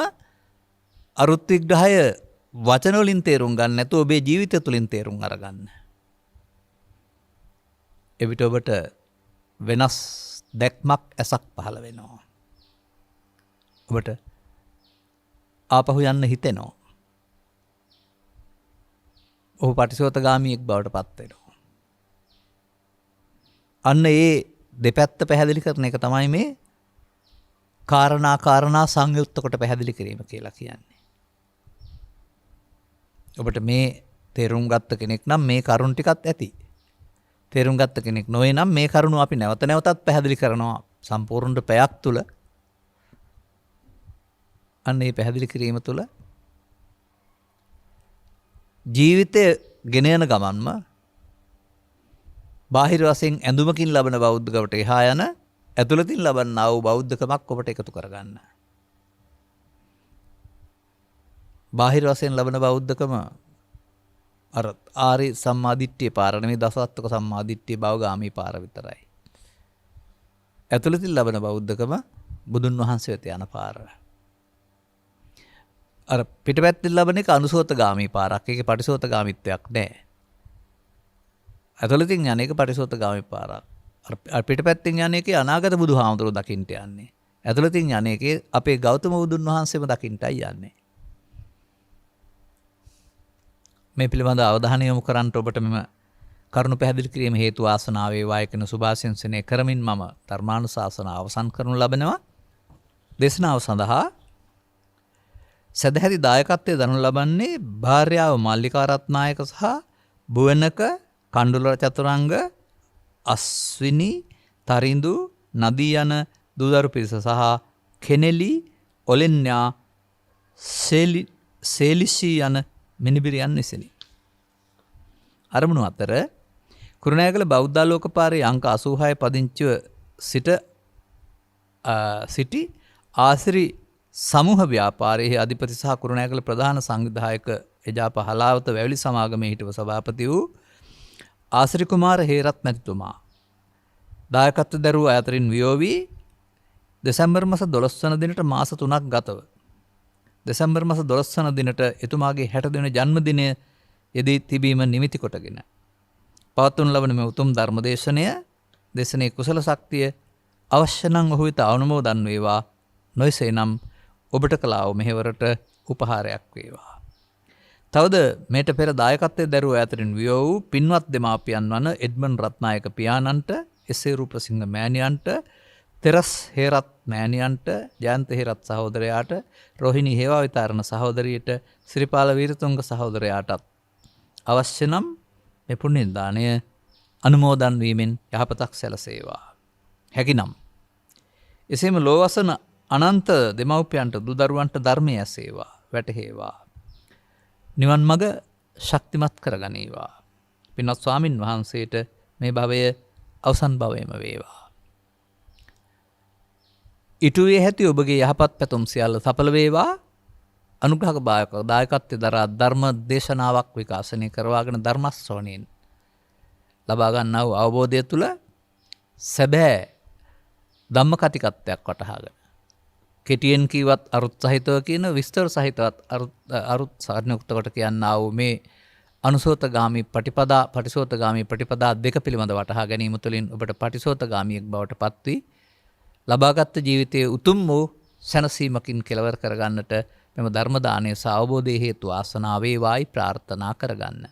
Speaker 1: අරුත් විග්‍රහය වචන වලින් තේරුම් ගන්න නැතුව ඔබේ ජීවිතය තුළින් තේරුම් අරගන්න. එවිට ඔබට වෙනස් දැක්මක් ඇසක් පහළ වෙනවා. ඔබට ආපහු යන්න හිතෙනවා. ඔහු පටිසෝතගාමියෙක් බවට පත් වෙනවා. අන්න ඒ දෙපැත්ත පැහැදිලි කරන එක තමයි මේ කාරණා සංයුක්ත කොට පැහැදිලි කිරීම කියලා කියන්නේ. ඔබට මේ තේරුම් ගත්ත කෙනෙක් නම් මේ කරුණ ටිකත් ඇති. තේරුම් ගත්ත කෙනෙක් නොවේ නම් මේ කරුණ අපි නැවත නැවතත් පැහැදිලි කරනවා සම්පූර්ණ පැයක් තුල. අන්න ඒ පැහැදිලි කිරීම තුල ජීවිතය ගෙන යන ගමන්ම බාහිර වශයෙන් ඇඳුමකින් ලබන බෞද්ධකමට එහා යන ඇතුළතින් ලබන්නා වූ බෞද්ධකමක් ඔබට එකතු කරගන්න. බාහිර වශයෙන් ලබන බෞද්ධකම අර ආරි සම්මාදිට්ඨිය පාර නෙමෙයි දසවත්වක සම්මාදිට්ඨිය භවගාමී පාර විතරයි. ඇතුළතින් ලබන බෞද්ධකම බුදුන් වහන්සේ වෙත යන පාර. අර පිටපැත්තෙන් ලබන එක අනුසෝතගාමී පාරක්. ඒකේ පටිසෝතගාමීත්වයක් නැහැ. ඇතුළතින් යන එක පටිසෝතගාමී පාරක්. අර පිටපැත්තෙන් යන එකේ අනාගත බුදුහාමුදුරුවෝ දකින්නට යන්නේ. ඇතුළතින් යන එකේ අපේ ගෞතම බුදුන් වහන්සේම දකින්නටයි යන්නේ. මේ පිළිබඳ අවධානය යොමු කරන්නට ඔබට මෙම කරුණු පැහැදිලි කිරීම හේතු වාසනාව වේවායි කියන සුභාශිංසනය කරමින් මම ධර්මානුශාසනාව අවසන් කරනු ලබනවා. දේශනාව සඳහා සදහැති දායකත්වයේ දරනු ලබන්නේ භාර්යාව මල්ලිකා රත්නායක සහ බුවනක කණ්ඩුල චතුරංග අස්විනි තරිඳු නදී යන දූදරු පිරිස සහ කෙනෙලි ඔලෙන්යා සේලිසි යන මිනිබිරියන් විසිනි. අරමුණු අතර කුරුණෑගල බෞද්ධාලෝක පාරේ අංක 86 පදිංචිව සිටි ආසිරි සමූහ ව්‍යාපාරයේ අධිපති සහ කුරුණෑගල ප්‍රධාන සංවිධායක එජාප හලාවත වැවිලි සමාගමේ හිටපු සභාපති වූ ආසිරි කුමාර හේරත් මැතිතුමා දායකත්ව දරුව අතරින් වියෝවී දෙසැම්බර් මාස 12 වන දිනට මාස 3ක් ගතව දෙසැම්බර් මාස 12 වන දිනට එතුමාගේ 60 වෙනි ජන්මදිනය යෙදී තිබීම නිමිති කොටගෙන පවත්වනු ලබන මේ උතුම් ධර්මදේශනය දේශනේ කුසල ශක්තිය අවශ්‍ය නම් ඔහු වෙත අනුමෝදන් වේවා. නොයසේනම් ඔබට කලාව මෙහෙවරට උපහාරයක් වේවා. තවද මේට පෙර දායකත්වයේ දරුව අතරින් වියෝ වූ පින්වත් දෙමාපියන් වන එඩ්මන් රත්නායක පියාණන්ට, එස්.ඒ. රූපසිංහ මෑණියන්ට, තෙරස් හේරත් මෑණියන්ට, ජයන්ත හේරත් සහෝදරයාට, රෝහිණී හේවා විතරණ සහෝදරියට, ශ්‍රීපාල වීරතුංග සහෝදරයාටත් අවශ්‍ය නම් මේ පුණ්‍ය දාණය අනුමෝදන් වීමෙන් යහපතක් සැලසේවා. හැකිනම් එසේම ලෝවසන අනන්ත දෙමව්පියන්ට දුදරුවන්ට ධර්මය ඇසේවා, වැටහේවා. නිවන් මඟ ශක්තිමත් කරගනීවා. පින්වත් ස්වාමින් වහන්සේට මේ භවය අවසන් භවයම වේවා. ඉටුවේ ඇති ඔබගේ යහපත් පැතුම් සියල්ල සඵල වේවා. අනුග්‍රහක දායකත්වයේ දරා ධර්ම දේශනාවක් විකාශනය කරවාගෙන ධර්ම ශ්‍රවණයෙන් ලබා ගන්නා වූ අවබෝධය තුළ සැබෑ ධම්ම කතිකත්වයක් වටහාගෙන කෙටියෙන් කීවත් අරුත් සහිතව කියන විස්තර සහිතවත් අරුත් සංයුක්ත කොට කියන්නා වූ මේ අනුසෝතගාමී පටිපදා පටිසෝතගාමී ප්‍රතිපදා දෙක පිළිබඳ වටහා ගැනීම තුළින් ඔබට පටිසෝතගාමියෙක් බවට පත් වී ලබාගත් ජීවිතයේ උතුම් වූ සැනසීමකින් කෙලවර කරගන්නට මෙම ධර්මදානය සවබෝධය හේතු ආසනාව වේවායි ප්‍රාර්ථනා කරගන්න.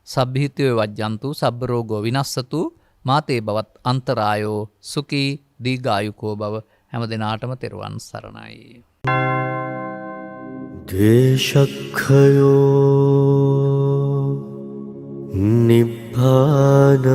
Speaker 1: සබ්බිහිතයෝ වජ්ජන්තු සබ්බ රෝගෝ විනස්සතු මාතේ බවත් අන්තරායෝ සුඛී දීඝායුකෝ බව හැම දිනාටම තෙරුවන් සරණයි.
Speaker 2: ද්වේෂක්ඛයෝ නිබ්බානං